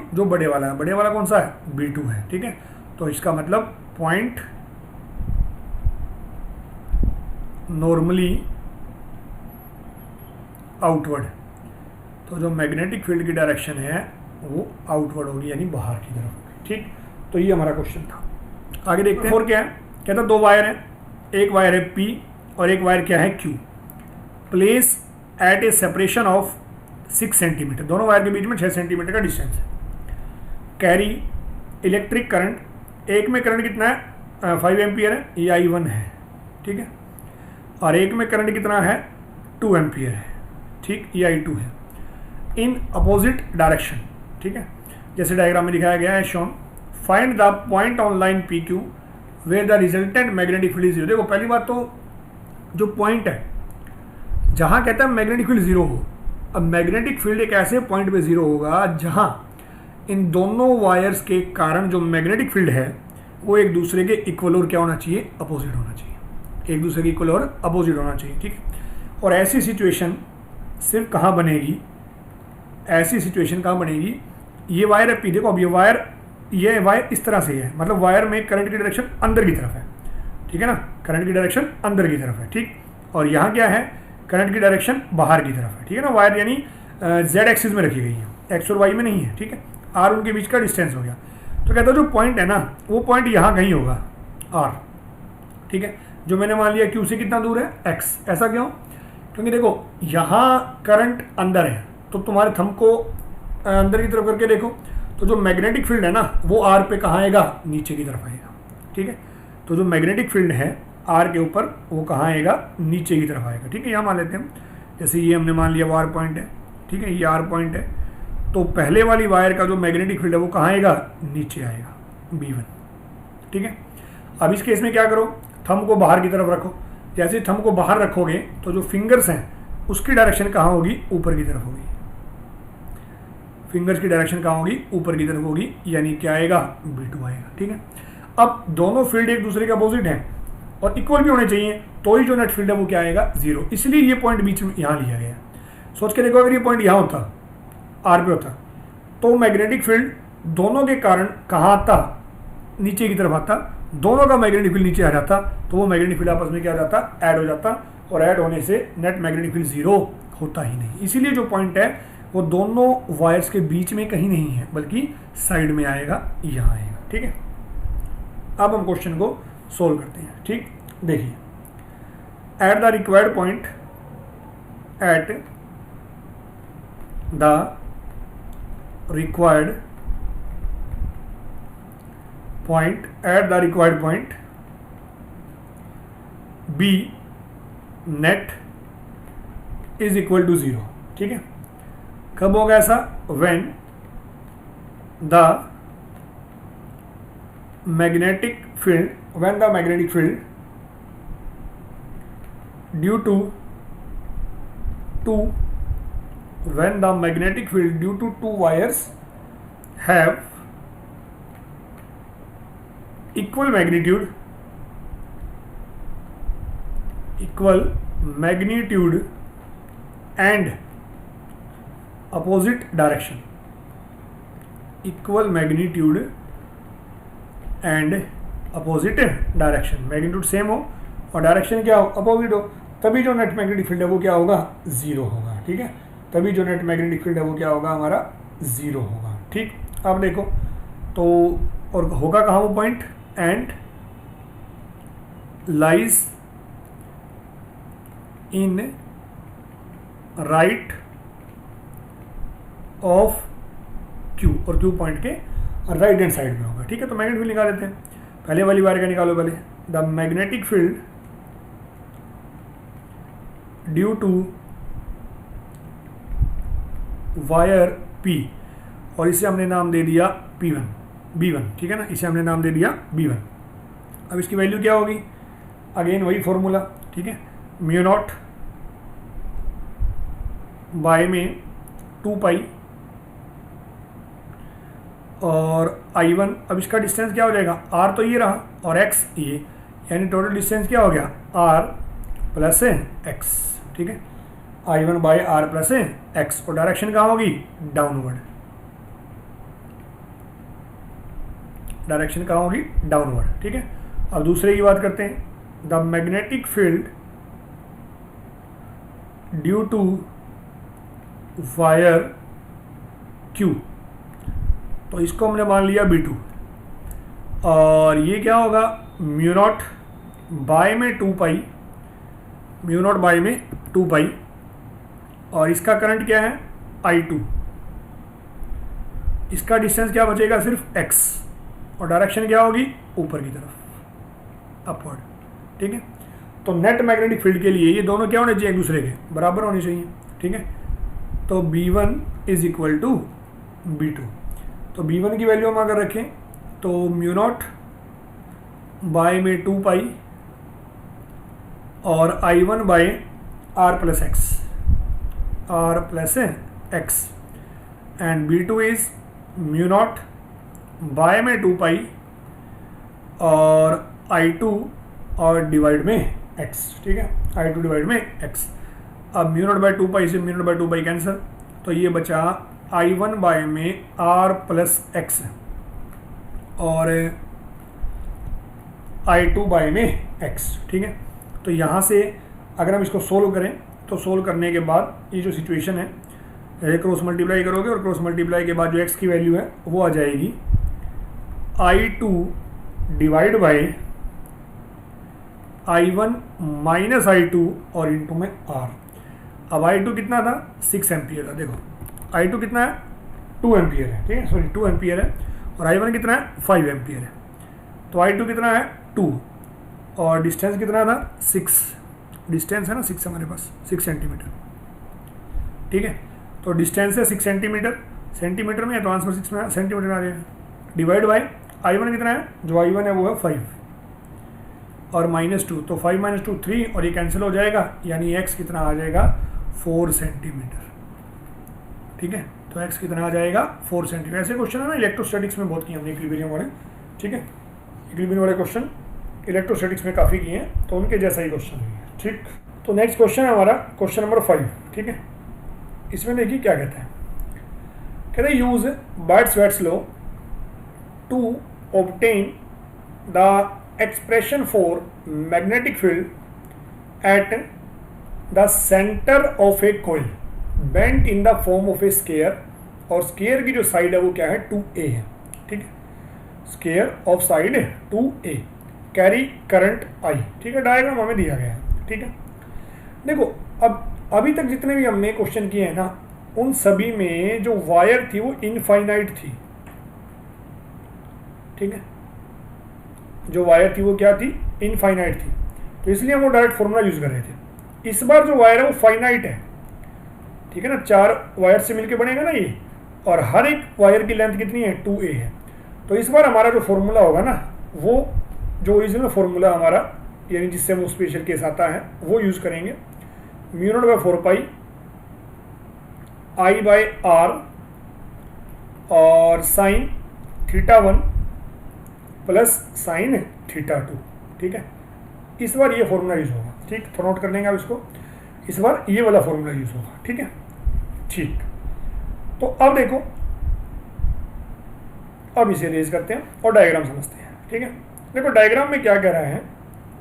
होगी? जो बड़े वाला है, बड़े वाला कौन सा है? B2 है, ठीक है। तो इसका मतलब पॉइंट नॉर्मली आउटवर्ड, तो जो मैग्नेटिक फील्ड की डायरेक्शन है वो आउटवर्ड होगी, यानी बाहर की तरफ होगी, ठीक। तो ये हमारा क्वेश्चन था। आगे देखते हैं। 4 क्या है? कहता है 2 वायर हैं, एक वायर है P और एक वायर क्या है Q। Place at A separation of 6 centimetre, दोनों वायर के बीच में 6 सेंटीमीटर का डिस्टेंस है। कैरी इलेक्ट्रिक करंट, एक में करंट कितना है? 5 एम्पियर है, ये I1 है, ठीक है। और एक में करंट कितना है? 2 एम्पियर है, ठीक, ये I2 है। इन अपोजिट डायरेक्शन, ठीक है, जैसे डायग्राम में दिखाया गया है। Shown find the point on line PQ where the resultant magnetic field is 0। देखो पहली बात तो जो पॉइंट है जहाँ कहता है मैग्नेटिक फील्ड 0 हो, अब मैग्नेटिक फील्ड एक ऐसे पॉइंट पे 0 होगा जहाँ इन दोनों वायर्स के कारण जो मैग्नेटिक फील्ड है वो एक दूसरे के इक्वल और क्या होना चाहिए? अपोजिट होना चाहिए, एक दूसरे के इक्वल और अपोजिट होना चाहिए, ठीक है। और ऐसी सिचुएशन सिर्फ कहाँ बनेगी? ऐसी सिचुएशन कहाँ बनेगी? ये वायर है P, देखो अब ये वायर इस तरह से है, मतलब वायर में करंट की डायरेक्शन अंदर की तरफ है, ठीक है ना, करंट की डायरेक्शन अंदर की तरफ है, ठीक। और यहाँ क्या है? करंट की डायरेक्शन बाहर की तरफ है, ठीक है ना। वायर यानी Z एक्सिस में रखी गई है, X और Y में नहीं है, ठीक है। R उनके बीच का डिस्टेंस हो गया। तो कहता है जो पॉइंट है ना वो पॉइंट यहाँ कहीं होगा, R, ठीक है। जो मैंने मान लिया Q से कितना दूर है? X। ऐसा क्यों? क्योंकि देखो यहाँ करंट अंदर है, तो तुम्हारे थंब को अंदर की तरफ करके देखो, तो जो मैग्नेटिक फील्ड है ना वो R पे कहाँ आएगा? नीचे की तरफ आएगा, ठीक है। तो जो मैग्नेटिक फील्ड है R के ऊपर वो कहाँ आएगा? नीचे की तरफ आएगा, ठीक है। यहाँ मान लेते हैं, जैसे ये हमने मान लिया वो R पॉइंट है, ठीक है, ये R पॉइंट है, तो पहले वाली वायर का जो मैग्नेटिक फील्ड है वो कहाँ आएगा? नीचे आएगा, B1, ठीक है। अब इस केस में क्या करो? थंब को बाहर की तरफ रखो। जैसे थंब को बाहर रखोगे तो जो फिंगर्स हैं उसकी डायरेक्शन कहाँ होगी? ऊपर की तरफ होगी। फिंगर्स की डायरेक्शन कहाँ होगी? ऊपर की तरफ होगी, यानी क्या आएगा? B2 आएगा, ठीक है। अब दोनों फील्ड एक दूसरे के अपोजिट हैं और इक्वल भी होने चाहिए, तो ही जो नेट फील्ड है वो क्या आएगा? 0। इसलिए ये पॉइंट बीच में यहाँ लिया गया। सोच के देखो, अगर ये पॉइंट यहाँ होता, R पे होता, तो मैग्नेटिक फील्ड दोनों के कारण कहाँ आता? नीचे की तरफ आता, दोनों का मैग्नेटिक फील्ड नीचे आ जाता, तो वो मैग्नेटिक फील्ड आपस में क्या हो जाता? ऐड हो जाता, और ऐड होने से नेट मैग्नेटिक फील्ड 0 होता ही नहीं। इसीलिए जो पॉइंट है वो दोनों वायर्स के बीच में कहीं नहीं है, बल्कि साइड में आएगा, यहाँ आएगा, ठीक है। अब हम क्वेश्चन को सोल्व करते हैं, ठीक। देखिए, at the required point, at the required point, at the required point B net is equal to 0, ठीक है। कब होगा ऐसा? When the magnetic field, when the magnetic field due to when the magnetic field due to two wires have equal magnitude and opposite direction, equal magnitude and opposite direction, magnitude same हो और direction क्या हो? Opposite हो, तभी जो net magnetic field है वो क्या होगा? 0 होगा, ठीक है। तभी जो नेट मैग्नेटिक फील्ड है वो क्या होगा? हमारा 0 होगा, ठीक। अब देखो तो, और होगा कहाँ वो point? And lies in right of Q, और Q पॉइंट के राइट हैंड साइड में होगा, ठीक है। तो मैग्नेटिक फील्ड निकाल लेते हैं। पहले वाली वायर का निकालो पहले। The magnetic field due to wire P, और इसे हमने नाम दे दिया B1, ठीक है ना, इसे हमने नाम दे दिया B1। अब इसकी वैल्यू क्या होगी? अगेन वही फॉर्मूला, ठीक है, म्यू नॉट बाय में 2 पाई और I1, अब इसका डिस्टेंस क्या हो जाएगा, R तो ये रहा और X ये, यानी टोटल डिस्टेंस क्या हो गया, R प्लस X, ठीक है, I1 by R plus X, और डायरेक्शन कहाँ होगी, डाउनवर्ड, डायरेक्शन कहाँ होगी, डाउनवर्ड, ठीक है। अब दूसरे की बात करते हैं, the magnetic field due to wire Q, तो इसको हमने मान लिया B2, और ये क्या होगा, म्यू नॉट बाय में 2 पाई, म्यू नॉट बाय में 2 पाई, और इसका करंट क्या है, I2, इसका डिस्टेंस क्या बचेगा, सिर्फ X, और डायरेक्शन क्या होगी, ऊपर की तरफ, अपवर्ड, ठीक है। तो नेट मैग्नेटिक फील्ड के लिए ये दोनों क्या होने चाहिए, एक दूसरे के बराबर होने चाहिए, ठीक है। तो B1 is equal to B2, तो B1 की वैल्यू हम अगर रखें तो म्यू नॉट बाय में 2 पाई और I1 by R plus X, and B2 is mu naught by में 2 पाई और I2 और डिवाइड में x, ठीक है, I2 डिवाइड में x। अब म्यू नॉट बाय 2 पाई से mu naught by 2 pi cancel, तो ये बचा I1 बाय में R प्लस एक्स और I2 बाय में x, ठीक है। तो यहाँ से अगर हम इसको सोल्व करें तो सोल्व करने के बाद ये जो सिचुएशन है, क्रॉस मल्टीप्लाई करोगे और क्रॉस मल्टीप्लाई के बाद जो x की वैल्यू है वो आ जाएगी I2 divide by I1 minus I2 और इंटू में R। अब I2 कितना था, 6 एम्पियर था, देखो I2 कितना है, 2 एम्पियर है, ठीक है, सॉरी 2 एम्पियर है, और I1 कितना है, 5 एम्पियर है। तो I2 कितना है, 2, और डिस्टेंस कितना था, 6, डिस्टेंस है ना 6 हमारे पास, 6 सेंटीमीटर, ठीक है। तो डिस्टेंस है 6 सेंटीमीटर, सेंटीमीटर में है तो आंसर 6 में सेंटीमीटर आ जाएगा, डिवाइड बाय I1 कितना है, जो I1 है वो है 5 और -2, तो 5 - 2 3, और ये कैंसिल हो जाएगा, यानी x कितना आ जाएगा, 4 सेंटीमीटर, ठीक है। तो x कितना आ जाएगा, 4 सेंटीमीटर। ऐसे क्वेश्चन है ना इलेक्ट्रोस्टैटिक्स में बहुत किए हमने, इक्विलिब्रियम वाले, ठीक है, इक्विलिब्रियम वाले क्वेश्चन इलेक्ट्रोस्टैटिक्स में काफ़ी किए हैं, तो उनके जैसा ही क्वेश्चन है, ठीक। तो नेक्स्ट क्वेश्चन है हमारा क्वेश्चन नंबर 5, ठीक है। इसमें देखिए क्या कहते हैं, कहते हैं use Biot Savart law to obtain the expression for magnetic field at the center of a coil bent in the form of a sphere, और स्केयर की जो साइड है वो क्या है, 2a है, ठीक है, square of side 2a, carry current I, ठीक है, डायग्राम हमें दिया गया है, ठीक है। देखो अब अभी तक जितने भी हमने क्वेश्चन किए हैं ना, उन सभी में जो वायर थी वो इनफाइनाइट थी, ठीक है, जो वायर थी वो क्या थी, इनफाइनाइट थी, तो इसलिए हम वो डायरेक्ट फॉर्मूला यूज़ कर रहे थे। इस बार जो वायर है वो फाइनाइट है, ठीक है ना, 4 वायर से मिलके बनेगा ना ये, और हर एक वायर की लेंथ कितनी है, 2a है। तो इस बार हमारा जो फॉर्मूला होगा ना, वो जो ओरिजिनल फॉर्मूला हमारा, यानी जिससे वो स्पेशल केस आता है, वो यूज़ करेंगे, mu naught by 4 pi I by R और साइन θ1 प्लस साइन θ2, ठीक है। इस बार ये फॉर्मूला यूज़ होगा, ठीक, तो नोट कर लेंगे आप इसको, इस बार ये वाला फॉर्मूला यूज़ होगा, ठीक है, ठीक। तो अब देखो, अब इसे रेज करते हैं और डायग्राम समझते हैं, ठीक है। देखो डायग्राम में क्या कह रहा है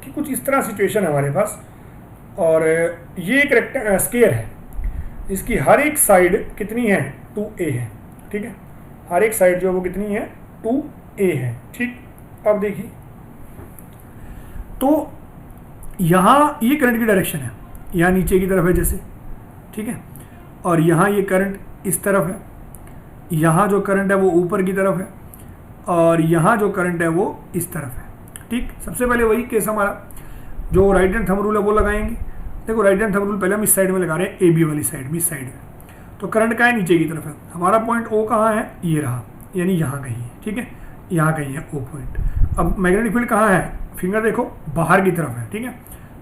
कि कुछ इस तरह सिचुएशन है हमारे पास, और ये एक स्केयर है, इसकी हर एक साइड कितनी है, 2a है, ठीक है, हर एक साइड जो है वो कितनी है, 2a है, ठीक। अब देखिए, तो यहाँ ये करंट की डायरेक्शन है, यहाँ नीचे की तरफ है जैसे, ठीक है, और यहाँ ये करंट इस तरफ है, यहाँ जो करंट है वो ऊपर की तरफ है, और यहाँ जो करंट है वो इस तरफ है, ठीक। सबसे पहले वही केस हमारा, जो राइट हैंड थंब रूल है वो लगाएंगे। देखो राइट हैंड थंब रूल पहले हम इस साइड में लगा रहे हैं, AB वाली साइड में, इस साइड में, तो करंट का है नीचे की तरफ है, हमारा पॉइंट O कहाँ है, ये रहा, यानी यहाँ कहीं है, ठीक है, यहाँ कहीं है O पॉइंट। अब मैग्नेटिक फील्ड कहाँ है, फिंगर देखो बाहर की तरफ है, ठीक है,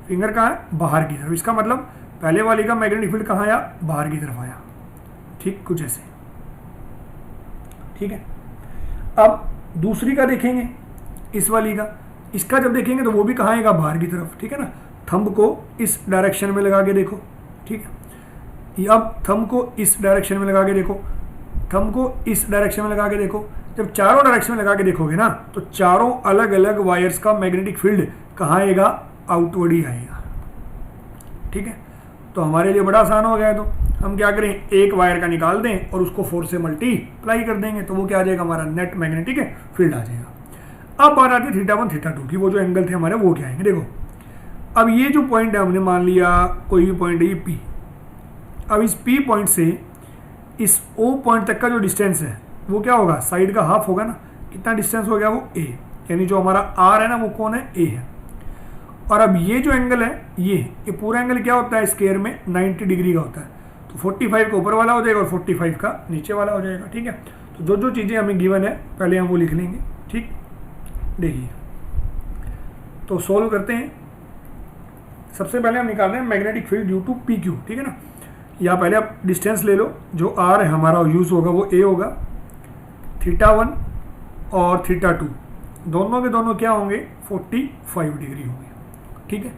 फिंगर कहाँ है, बाहर की तरफ, इसका मतलब पहले वाले का मैग्नेटिक फील्ड कहाँ आया, बाहर की तरफ आया, ठीक, कुछ ऐसे, ठीक है। अब दूसरी का देखेंगे, इस वाली का, इसका जब देखेंगे तो वो भी कहाँ आएगा, बाहर की तरफ, ठीक है ना। थंब को इस डायरेक्शन में लगा के देखो, ठीक है। अब थंब को इस डायरेक्शन में लगा के देखो, थंब को इस डायरेक्शन में लगा के देखो। जब चारों डायरेक्शन में लगा के देखोगे ना तो चारों अलग अलग वायर्स का मैग्नेटिक फील्ड कहाँ आएगा, आउटवर्ड ही आएगा, ठीक है। तो हमारे लिए बड़ा आसान हो गया। तो हम क्या करें, एक वायर का निकाल दें और उसको 4 से मल्टीप्लाई कर देंगे तो वो क्या आ जाएगा, हमारा नेट मैग्नेटिक फील्ड आ जाएगा। अब बात आती है θ1 θ2 की, वो जो एंगल थे हमारे वो क्या आएंगे। देखो अब ये जो पॉइंट है, हमने मान लिया कोई भी पॉइंट है ये P। अब इस P पॉइंट से इस O पॉइंट तक का जो डिस्टेंस है वो क्या होगा, साइड का हाफ होगा ना। कितना डिस्टेंस हो गया, वो A, यानी जो हमारा R है ना वो कौन है, A है। और अब ये जो एंगल है ये पूरा एंगल क्या होता है, स्क्वायर में 90 डिग्री का होता है। तो 45 का ऊपर वाला हो जाएगा और 45 का नीचे वाला हो जाएगा, ठीक है। तो जो जो चीज़ें हमें गिवन है पहले हम वो लिख लेंगे, ठीक। देखिए तो सोल्व करते हैं। सबसे पहले हम निकाल रहे हैं magnetic field due to PQ, ठीक है ना। यहाँ पहले आप डिस्टेंस ले लो, जो R है हमारा यूज़ होगा वो A होगा, θ1 और θ2 दोनों के दोनों क्या होंगे, 45 डिग्री होंगे, ठीक है।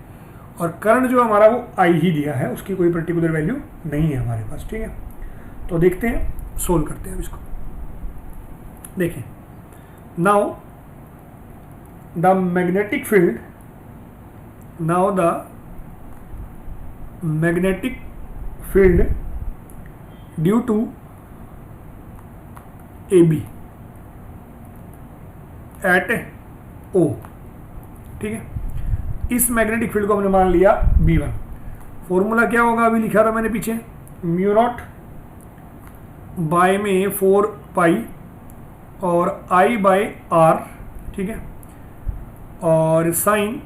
और करंट जो हमारा वो I ही दिया है, उसकी कोई पर्टिकुलर वैल्यू नहीं है हमारे पास, ठीक है। तो देखते हैं, सोल्व करते हैं इसको। देखें, now the magnetic field, now the magnetic field due to AB at O, ठीक है। इस मैग्नेटिक फील्ड को हमने मान लिया B1। फॉर्मूला क्या होगा, अभी लिखा था मैंने पीछे, म्यू नॉट बाय में 4 पाई और I बाय R, ठीक है। और साइन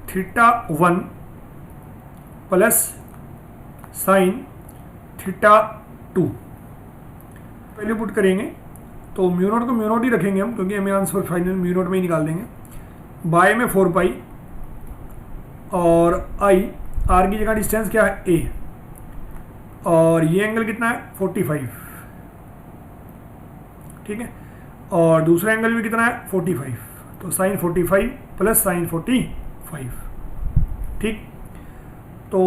θ1 प्लस साइन θ2 पहले पुट करेंगे। तो म्यू नॉट को म्यू नॉट ही रखेंगे हम, क्योंकि हमें आंसर फाइनल म्यू नॉट में ही निकाल देंगे। बाय में 4 पाई और I, R की जगह डिस्टेंस क्या है, A, और ये एंगल कितना है, 45, ठीक है। और दूसरा एंगल भी कितना है, 45। तो साइन 45 प्लस साइन 45, ठीक। तो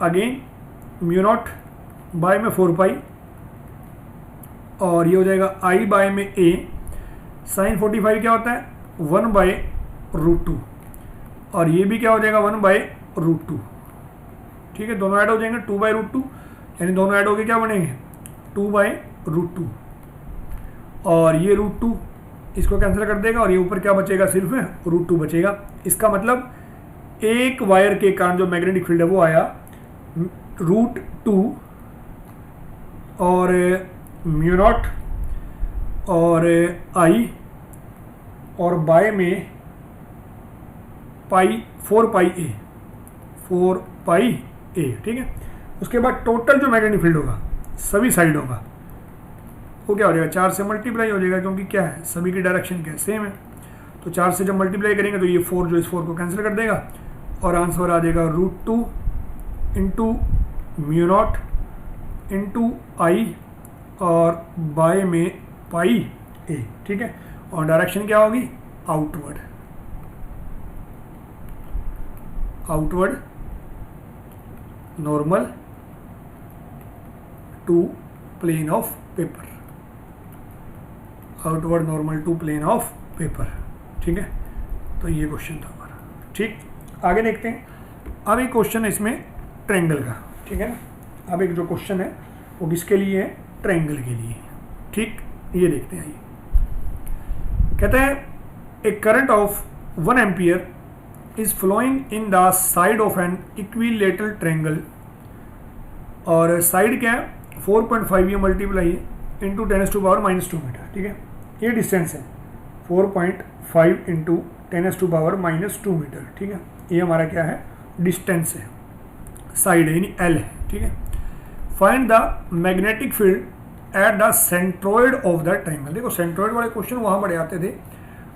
अगेन म्यू नॉट बाय में 4 पाई और ये हो जाएगा I बाय में A। साइन 45 क्या होता है, 1 बाय √2, और ये भी क्या हो जाएगा, 1 बाय √2, ठीक है। दोनों ऐड हो जाएंगे 2 बाय √2, यानी दोनों ऐड होके क्या बनेंगे, 2 बाय √2। और ये √2 इसको कैंसिल कर देगा और ये ऊपर क्या बचेगा, सिर्फ √2 बचेगा। इसका मतलब एक वायर के कारण जो मैग्नेटिक फील्ड है वो आया √2 और म्यू नॉट और I और बाय में पाई 4 पाई A, 4 पाई A, ठीक है। उसके बाद टोटल जो मैग्नेटिक फील्ड होगा सभी साइड होगा वो क्या हो जाएगा, 4 से मल्टीप्लाई हो जाएगा, क्योंकि क्या है, सभी की डायरेक्शन क्या है, सेम है। तो 4 से जब मल्टीप्लाई करेंगे तो ये 4 जो इस 4 को कैंसिल कर देगा और आंसर आ जाएगा √2 into mu naught into I और बाय में पाई A, ठीक है। और डायरेक्शन क्या होगी, outward, outward normal to plane of paper, outward normal to plane of paper, ठीक है। तो ये क्वेश्चन था हमारा, ठीक। आगे देखते हैं। अब एक क्वेश्चन है इसमें ट्रायंगल का, ठीक है ना। अब एक जो क्वेश्चन है वो किसके लिए है, ट्रायंगल के लिए, ठीक। ये देखते हैं। कहते हैं a current of 1 ampere is flowing in the side of an equilateral triangle, और साइड क्या है, 4.5 ये मल्टीप्लाई है इंटू 10⁻⁻2 मीटर, ठीक है। ये डिस्टेंस है 4.5 इंटू 10⁻⁻2 मीटर, ठीक है। ये हमारा क्या है, डिस्टेंस है, साइड है यानी L है, ठीक है। Find the magnetic field at the centroid of the triangle. देखो सेंट्रोइड वाले क्वेश्चन वहाँ बड़े आते थे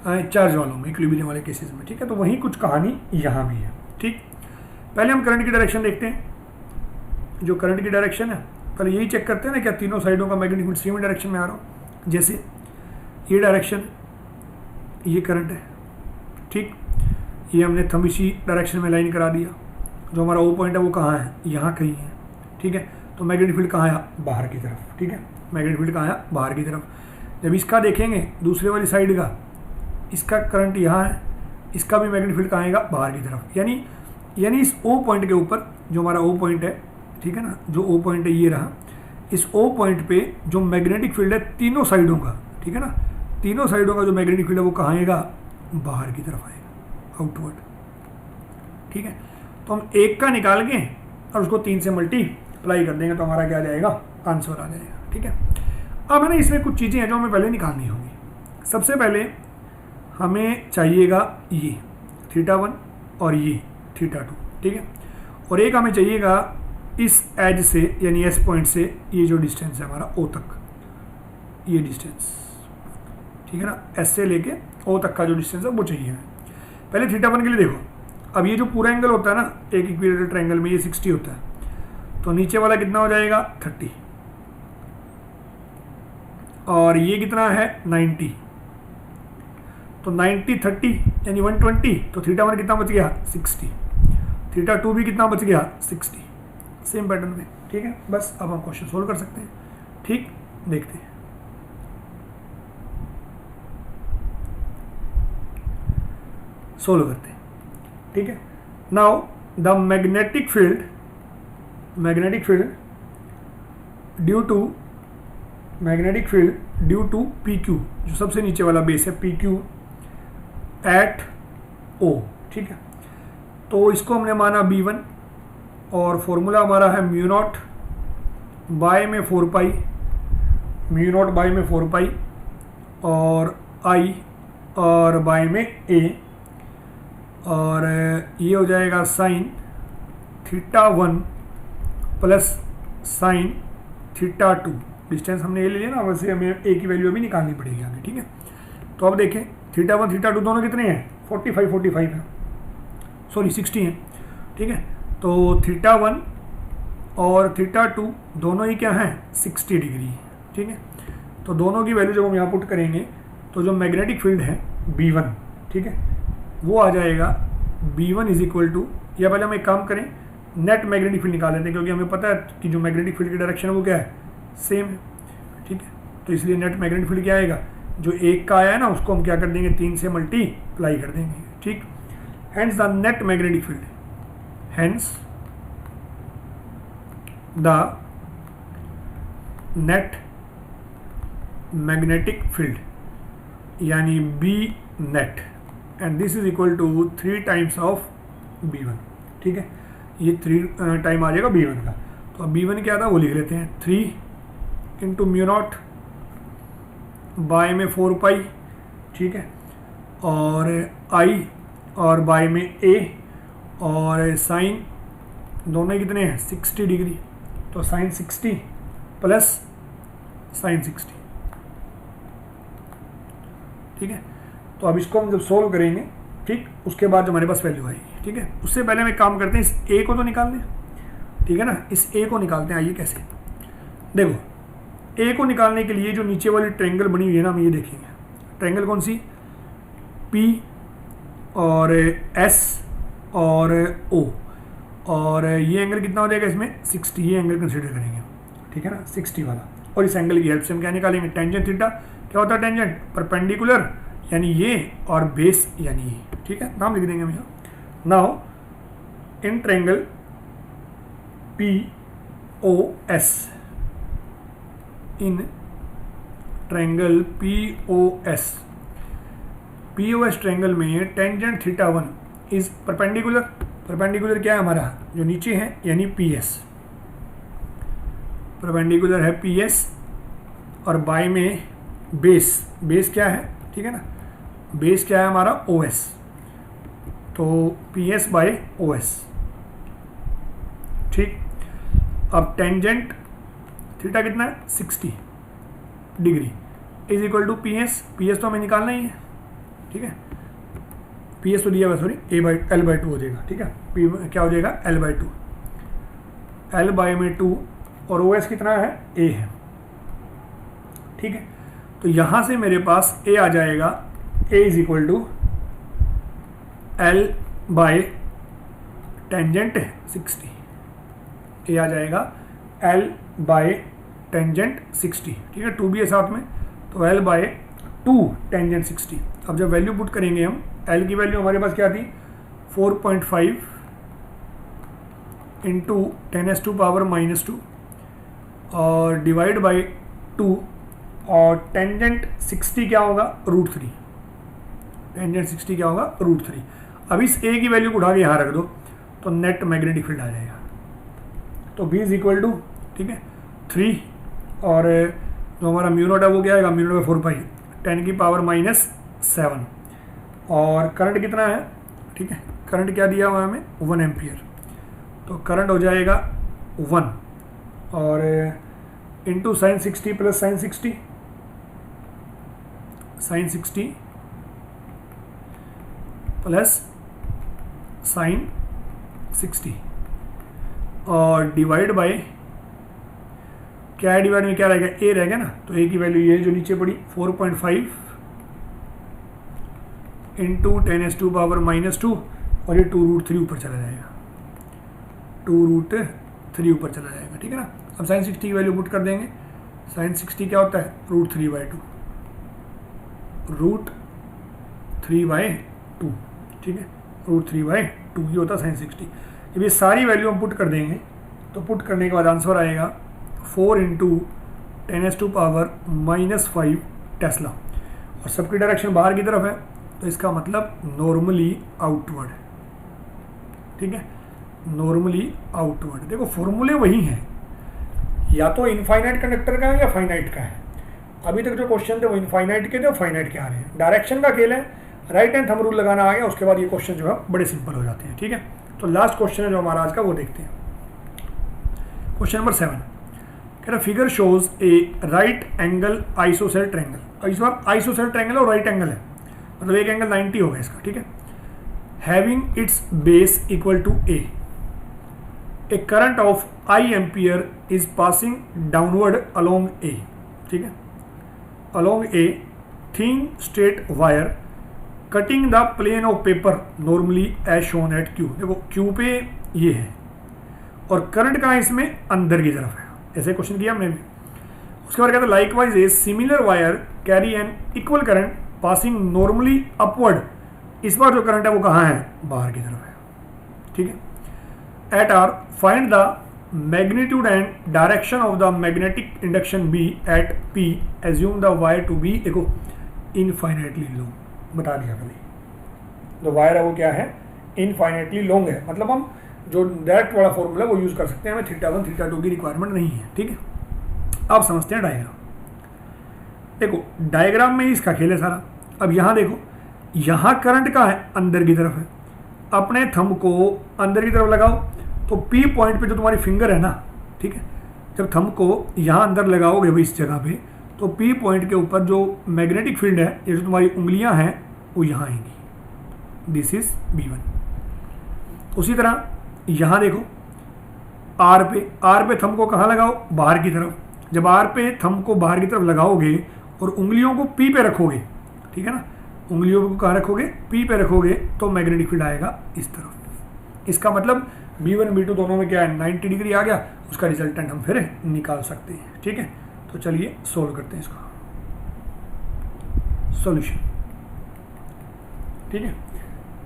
चार्ज वालों में, इक्विलिब्रियम वाले केसेस में, ठीक है। तो वही कुछ कहानी यहाँ भी है, ठीक। पहले हम करंट की डायरेक्शन देखते हैं। जो करंट की डायरेक्शन है पहले यही चेक करते हैं ना, क्या तीनों साइडों का मैग्नेटिक फील्ड सेम डायरेक्शन में आ रहा हो। जैसे ये डायरेक्शन, ये करंट है, ठीक। ये हमने थंब इसी डायरेक्शन में लाइन करा दिया। जो हमारा ओ पॉइंट है वो कहाँ है, यहाँ कहीं है, ठीक है। तो मैग्नेटिक फील्ड कहाँ है, बाहर की तरफ, ठीक है। मैग्नेटिक फील्ड कहाँ है, बाहर की तरफ। जब इसका देखेंगे दूसरे वाली साइड का, इसका करंट यहाँ है, इसका भी मैग्नेटिक फील्ड कहाँ आएगा, बाहर की तरफ। यानी इस ओ पॉइंट के ऊपर, जो हमारा ओ पॉइंट है, ठीक है ना, जो ओ पॉइंट है ये रहा, इस ओ पॉइंट पे जो मैग्नेटिक फील्ड है तीनों साइडों का, ठीक है ना, तीनों साइडों का जो मैग्नेटिक फील्ड है वो कहाँ आएगा, बाहर की तरफ आएगा, आउटवर्ड, ठीक है। तो हम एक का निकाल के और उसको 3 से मल्टीप्लाई कर देंगे तो हमारा क्या आ जाएगा, आंसर आ जाएगा, ठीक है। अब है ना, इसमें कुछ चीज़ें हैं जो हमें पहले निकालनी होंगी। सबसे पहले हमें चाहिएगा ये θ1 और ये θ2, ठीक है। और एक हमें चाहिएगा इस एज से, यानी एस पॉइंट से ये जो डिस्टेंस है हमारा ओ तक, ये डिस्टेंस, ठीक है ना, एस से लेके ओ तक का जो डिस्टेंस है वो चाहिए हमें। पहले θ1 के लिए देखो, अब ये जो पूरा एंगल होता है ना एक इक्विलेटरल ट्रायंगल में, ये 60 होता है, तो नीचे वाला कितना हो जाएगा 30, और ये कितना है 90, तो 90 30 यानी 120, तो θ1 कितना बच गया 60, θ2 भी कितना बच गया 60, सेम पैटर्न में, ठीक है। बस अब हम क्वेश्चन सोल्व कर सकते हैं, ठीक। देखते हैं, सोल्व करते हैं, ठीक है। Now the magnetic field due to PQ, जो सबसे नीचे वाला बेस है PQ एट O, ठीक है। तो इसको हमने माना B1 और फॉर्मूला हमारा है μ0 बाय में 4 पाई, μ0 बाय में 4 पाई और I और बाय में A, और ये हो जाएगा साइन θ1 प्लस साइन θ2। डिस्टेंस हमने ये ले लिया ना, वैसे हमें ए की वैल्यू अभी निकालनी पड़ेगी आगे, ठीक है। तो अब देखें θ1 θ2 दोनों कितने हैं, 45 है, सॉरी 60 हैं, ठीक है। तो θ1 और θ2 दोनों ही क्या हैं 60 डिग्री, ठीक है। तो दोनों की वैल्यू जब हम यहाँ पुट करेंगे तो जो मैग्नेटिक फील्ड है B1, ठीक है, वो आ जाएगा B1 इज इक्वल टू, या पहले हम एक काम करें, नेट मैग्नेटिक फील्ड निकाल लेते हैं, क्योंकि हमें पता है कि जो मैग्नेटिक फील्ड की डायरेक्शन है वो क्या है, सेम है, ठीक है। तो इसलिए नेट मैग्नेटिक फील्ड क्या आएगा, जो एक का आया है ना उसको हम क्या कर देंगे 3 से मल्टीप्लाई कर देंगे, ठीक। Hence the net magnetic field, hence the net magnetic field यानी B net, and this is equal to 3 times of B1, ठीक है। ये 3 टाइम आ जाएगा B1 का। तो अब B1 क्या था वो लिख लेते हैं, 3 इंटू μ0 बाय में 4 पाई, ठीक है, और I और बाय में A, और साइन दोनों कितने हैं 60 डिग्री, तो साइन 60 प्लस साइन 60, ठीक है। तो अब इसको हम जब सोल्व करेंगे, ठीक, उसके बाद जो हमारे पास वैल्यू आएगी, ठीक है। उससे पहले हम एक काम करते हैं, इस ए को तो निकाल लें, ठीक है ना, इस ए को निकालते हैं। आइए कैसे, देखो ए को निकालने के लिए जो नीचे वाली ट्रायंगल बनी हुई है ना, हम ये देखेंगे ट्रायंगल कौन सी, P और S और O, और ये एंगल कितना हो जाएगा इसमें 60, ये एंगल कंसिडर करेंगे, ठीक है ना, 60 वाला। और इस एंगल की हेल्प से हम क्या निकालेंगे, टेंजेंट थीटा। क्या होता है टेंजेंट, परपेंडिकुलर यानी ये, और बेस यानी ये, ठीक है, नाम लिख देंगे हम यहाँ। Now in triangle POS, in triangle POS triangle में टेंजेंट θ1 इज परपेंडिकुलर। परपेंडिकुलर क्या है हमारा, जो नीचे है यानी PS, परपेंडिकुलर है PS, और बाय में बेस क्या है, ठीक है ना, बेस क्या है हमारा OS, तो PS बाय OS, ठीक। अब टेंजेंट थीटा कितना है 60 degree is equal to PS तो हमें निकालना ही है, ठीक है। PS तो दिया हुआ, सॉरी L/2 हो जाएगा, ठीक है। P क्या हो जाएगा L/2, L/2, और OS कितना है A है, ठीक है। तो यहाँ से मेरे पास ए आ जाएगा, a is equal to L by tangent 60। A आ जाएगा एल बाय टेंजेंट 60, ठीक है, 2 भी है साथ में, तो एल बाय 2 टेंजेंट 60। अब जब वैल्यू पुट करेंगे हम, एल की वैल्यू हमारे पास क्या थी 4.5 इंटू 10⁻⁻² और डिवाइड बाई 2 और टेंजेंट 60 क्या होगा √3। टेंजेंट 60 क्या होगा √3। अब इस ए की वैल्यू को उठा के यहाँ रख दो तो नेट मैग्नेटिक फील्ड आ जाएगा। तो बी इज इक्वल टू, ठीक है, 3 और जो हमारा म्यू नॉट है वो क्या आएगा, म्यू नॉट 4 पाई 10⁻⁻7 और करंट कितना है, ठीक है, करंट क्या दिया हुआ है हमें 1 एम्पियर, तो करंट हो जाएगा 1 और into sine 60 plus sine 60, sine 60 plus sine 60 और डिवाइड बाय क्या है, डिवाइड में क्या रहेगा, ए रहेगा ना, तो ए की वैल्यू ये जो नीचे पड़ी 4.5 इंटू 10⁻⁻² और ये 2√3 ऊपर चला जाएगा, 2√3 ऊपर चला जाएगा, ठीक है ना। अब साइन 60 की वैल्यू पुट कर देंगे, साइन 60 क्या होता है √3/2, √3/2, ठीक है, √3/2 ये होता है साइन 60। जब ये सारी वैल्यू हम पुट कर देंगे तो पुट करने के बाद आंसर आएगा 4 इंटू 10⁻⁻5 टेस्ला और सबकी डायरेक्शन बाहर की तरफ है, तो इसका मतलब नॉर्मली आउटवर्ड, ठीक है, नॉर्मली आउटवर्ड। देखो फॉर्मूले वही हैं, या तो इनफाइनाइट कंडक्टर का है या फाइनाइट का है। अभी तक जो क्वेश्चन थे वो इनफाइनाइट के थे और फाइनाइट के आ रहे हैं। डायरेक्शन का खेल है, राइट हैंड थंब रूल लगाना आ गया, उसके बाद ये क्वेश्चन जो है बड़े सिंपल हो जाते हैं, ठीक है। तो लास्ट क्वेश्चन है जो हमारा आज का वो देखते हैं। क्वेश्चन नंबर 7 कह रहा figure shows a right angle isosceles triangle. इस बार आइसोसेल ट्रायंगल और राइट एंगल है, मतलब एक एंगल 90 होगा इसका, ठीक है। Having its base equal to A, A current of I ampere is passing downward along A, ठीक है, along a thin straight wire cutting the plane of paper normally as shown at Q। देखो Q पे ये है और current कहाँ है इसमें, अंदर की तरफ है, ऐसे क्वेश्चन किया हमने भी। उसके बाद कहता है likewise a similar wire carry N equal current passing normally upward. इस बार जो करंट है वो कहाँ है, बाहर की तरफ है, ठीक है। At R find the magnitude and direction of the magnetic induction B at P assume the wire to be, देखो इनफाइनाइटली लॉन्ग बता दिया कभी, जो वायर है वो क्या है, इनफाइनाइटली लॉन्ग है, मतलब हम जो डायरेक्ट वाला फॉर्मूला वो यूज कर सकते हैं, हमें θ1 θ2 की रिक्वायरमेंट नहीं है, ठीक है। अब समझते हैं डायग्राम। देखो डायग्राम में इसका खेल है सारा। अब यहाँ देखो, यहाँ करंट का है अंदर की तरफ है, अपने थंब को अंदर की तरफ लगाओ तो पी पॉइंट पे जो तुम्हारी फिंगर है ना, ठीक है, जब थंब को यहाँ अंदर लगाओगे भाई इस जगह पे, तो पी पॉइंट के ऊपर जो मैग्नेटिक फील्ड है, ये जो तुम्हारी उंगलियां हैं वो यहाँ आएंगी, दिस इज B1। उसी तरह यहाँ देखो आर पे थंब को कहाँ लगाओ, बाहर की तरफ। जब आर पे थंब को बाहर की तरफ लगाओगे और उंगलियों को पी पे रखोगे, ठीक है ना, उंगलियों को कहाँ रखोगे, पी पे रखोगे, तो मैग्नेटिक फील्ड आएगा इस तरफ। इसका मतलब B1 B2 दोनों में क्या है, 90 डिग्री आ गया, उसका रिजल्टेंट हम फिर निकाल सकते हैं, ठीक है। तो चलिए सोल्व करते हैं इसका सॉल्यूशन, ठीक है।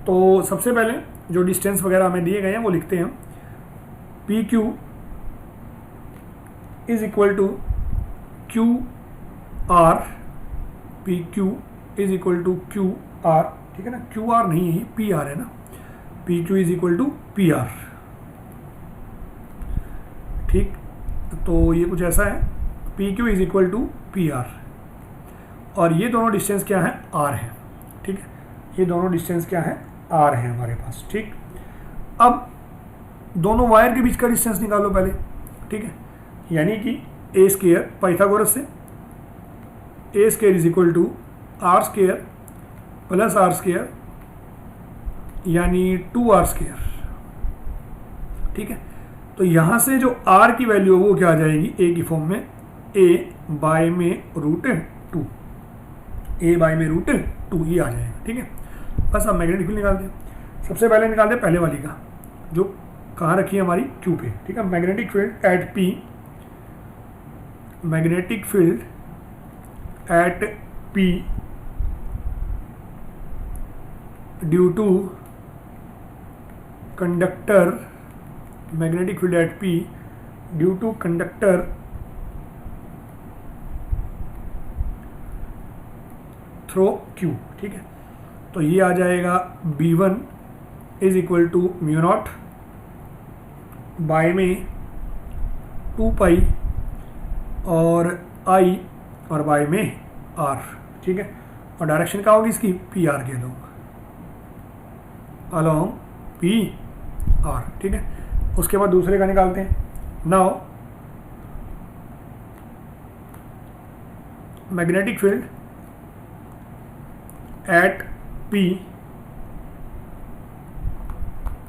तो सबसे पहले जो डिस्टेंस वगैरह हमें दिए गए हैं वो लिखते हैं हम। PQ is equal to QR, PQ is equal to QR, ठीक है ना, QR नहीं है, PR है ना, PQ is equal to PR, ठीक। तो ये कुछ ऐसा है, PQ is equal to PR और ये दोनों डिस्टेंस क्या है, R है, ठीक है, ये दोनों डिस्टेंस क्या है, R है हमारे पास, ठीक। अब दोनों वायर के बीच का डिस्टेंस निकालो पहले, ठीक है, यानी कि A स्क्वायर पाइथागोरस से, A square is equal to R square plus R square यानी 2R स्क्वायर, ठीक है। तो यहाँ से जो R की वैल्यू है वो क्या आ जाएगी, A की फॉर्म में, A बाय में √2, ए बाय में रूट 2 ये आ जाएगा। ठीक है, बस अब मैग्नेटिक फील्ड निकालते हैं। सबसे पहले निकालते हैं पहले वाली का, जो कहाँ रखी है हमारी क्यू पे। ठीक है, magnetic field at P, magnetic field at P due to conductor, magnetic field at P due to conductor through Q. ठीक है, तो ये आ जाएगा B1 is equal to mu naught by में 2 पाई और I और बाय में R। ठीक है, और डायरेक्शन क्या होगी इसकी, PR के अलोंग PR। ठीक है, उसके बाद दूसरे का निकालते हैं। Now magnetic field at P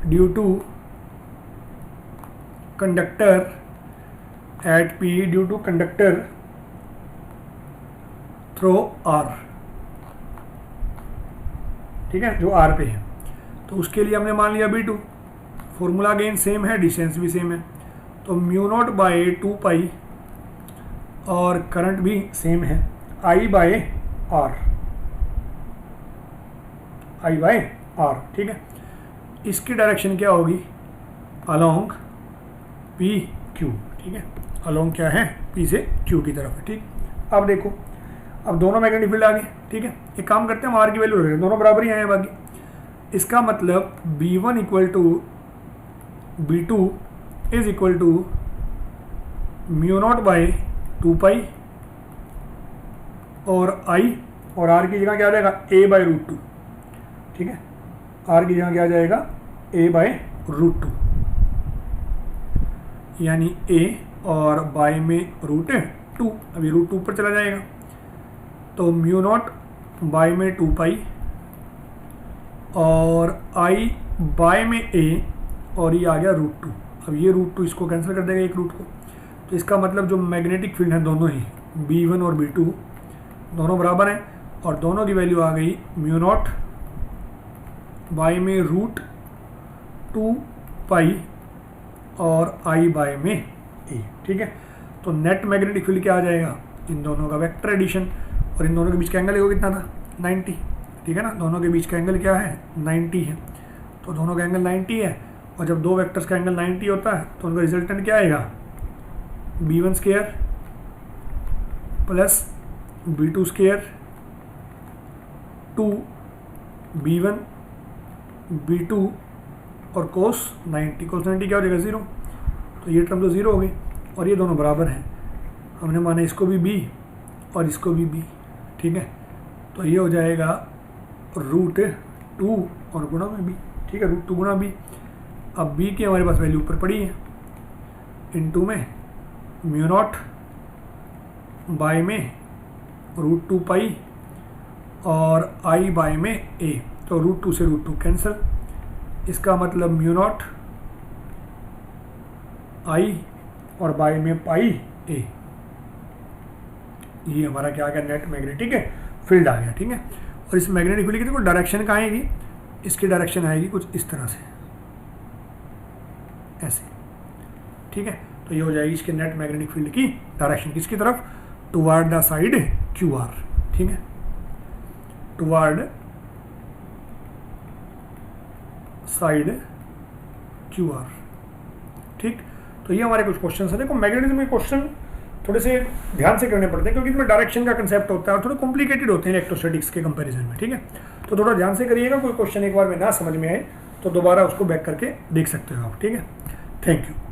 due to conductor at P due to conductor through R। ठीक है, जो R पे है, तो उसके लिए हमने मान लिया B2। फॉर्मूला अगेन सेम है, डिस्टेंस भी सेम है, तो म्यू नॉट बाय 2 पाई और करंट भी सेम है I by R, I by R। ठीक है, इसकी डायरेक्शन क्या होगी, अलोंग PQ। ठीक है, अलोंग क्या है, P से Q की तरफ है। ठीक, अब देखो, अब दोनों मैग्नेटिक फील्ड आ गए। ठीक है, एक काम करते हैं, हम R की वैल्यू रख रहे हैं, दोनों बराबर ही आए हैं बाकी। इसका मतलब B1 equal to B2 is equal to mu naught by 2 pi और I और R की जगह क्या आ जाएगा, A बाई रूट 2। ठीक है, R की जगह क्या आ जाएगा, A बाई रूट 2, यानी A और बाय में रूट 2। अभी रूट 2 पर चला जाएगा, तो म्यू नॉट बाय में 2 पाई और I बाय में A और ये आ गया रूट 2। अब ये रूट 2 इसको कैंसिल कर देगा एक रूट को, तो इसका मतलब जो मैग्नेटिक फील्ड है दोनों ही B1 और B2 दोनों बराबर हैं, और दोनों की वैल्यू आ गई म्यू नॉट बाय में रूट 2 पाई और I बाय में A। ठीक है, तो नेट मैग्नेटिक फील्ड क्या आ जाएगा, इन दोनों का वेक्टर एडिशन, और इन दोनों के बीच का एंगल देखो कितना था, 90। ठीक है ना, दोनों के बीच का एंगल क्या है, 90 है, तो दोनों का एंगल 90 है, और जब दो वेक्टर्स का एंगल 90 होता है तो उनका रिजल्टेंट क्या आएगा, B1 square plus B2 square 2 B1 B2 और कोस 90। कोस 90 क्या हो जाएगा, 0, तो ये टर्म तो 0 हो गई, और ये दोनों बराबर हैं, हमने माना इसको भी B और इसको भी B। ठीक है, तो ये हो जाएगा रूट 2 और गुणा में B। ठीक है, रूट 2 गुणा B। अब B की हमारे पास वैल्यू ऊपर पड़ी है, इनटू में म्यू नॉट बाय में रूट 2 पाई और I बाय में A, तो रूट 2 से रूट 2 कैंसिल। इसका मतलब म्यू नॉट I और बाय में पाई A, ये हमारा क्या आ गया, नेट मैग्नेटिक फील्ड आ गया। ठीक है, और इस मैग्नेटिक फील्ड की देखो डायरेक्शन कहाँ आएगी, इसकी डायरेक्शन आएगी कुछ इस तरह से, ऐसे। ठीक है, तो ये हो जाएगी इसके नेट मैग्नेटिक फील्ड की डायरेक्शन किसकी तरफ, टुवर्ड द साइड QR। ठीक है, टुवर्ड साइड QR। ठीक, तो ये हमारे कुछ क्वेश्चन है। देखो मैग्नेटिज्म के क्वेश्चन थोड़े से ध्यान से करने पड़ते हैं, क्योंकि इसमें डायरेक्शन का कंसेप्ट होता है और थोड़े कॉम्प्लिकेटेड होते हैं इलेक्ट्रोस्टैटिक्स के कंपैरिजन में। ठीक है, तो थोड़ा ध्यान से करिएगा, कोई क्वेश्चन एक बार में ना समझ में आए तो दोबारा उसको बैक करके देख सकते हो आप। ठीक है, थैंक यू।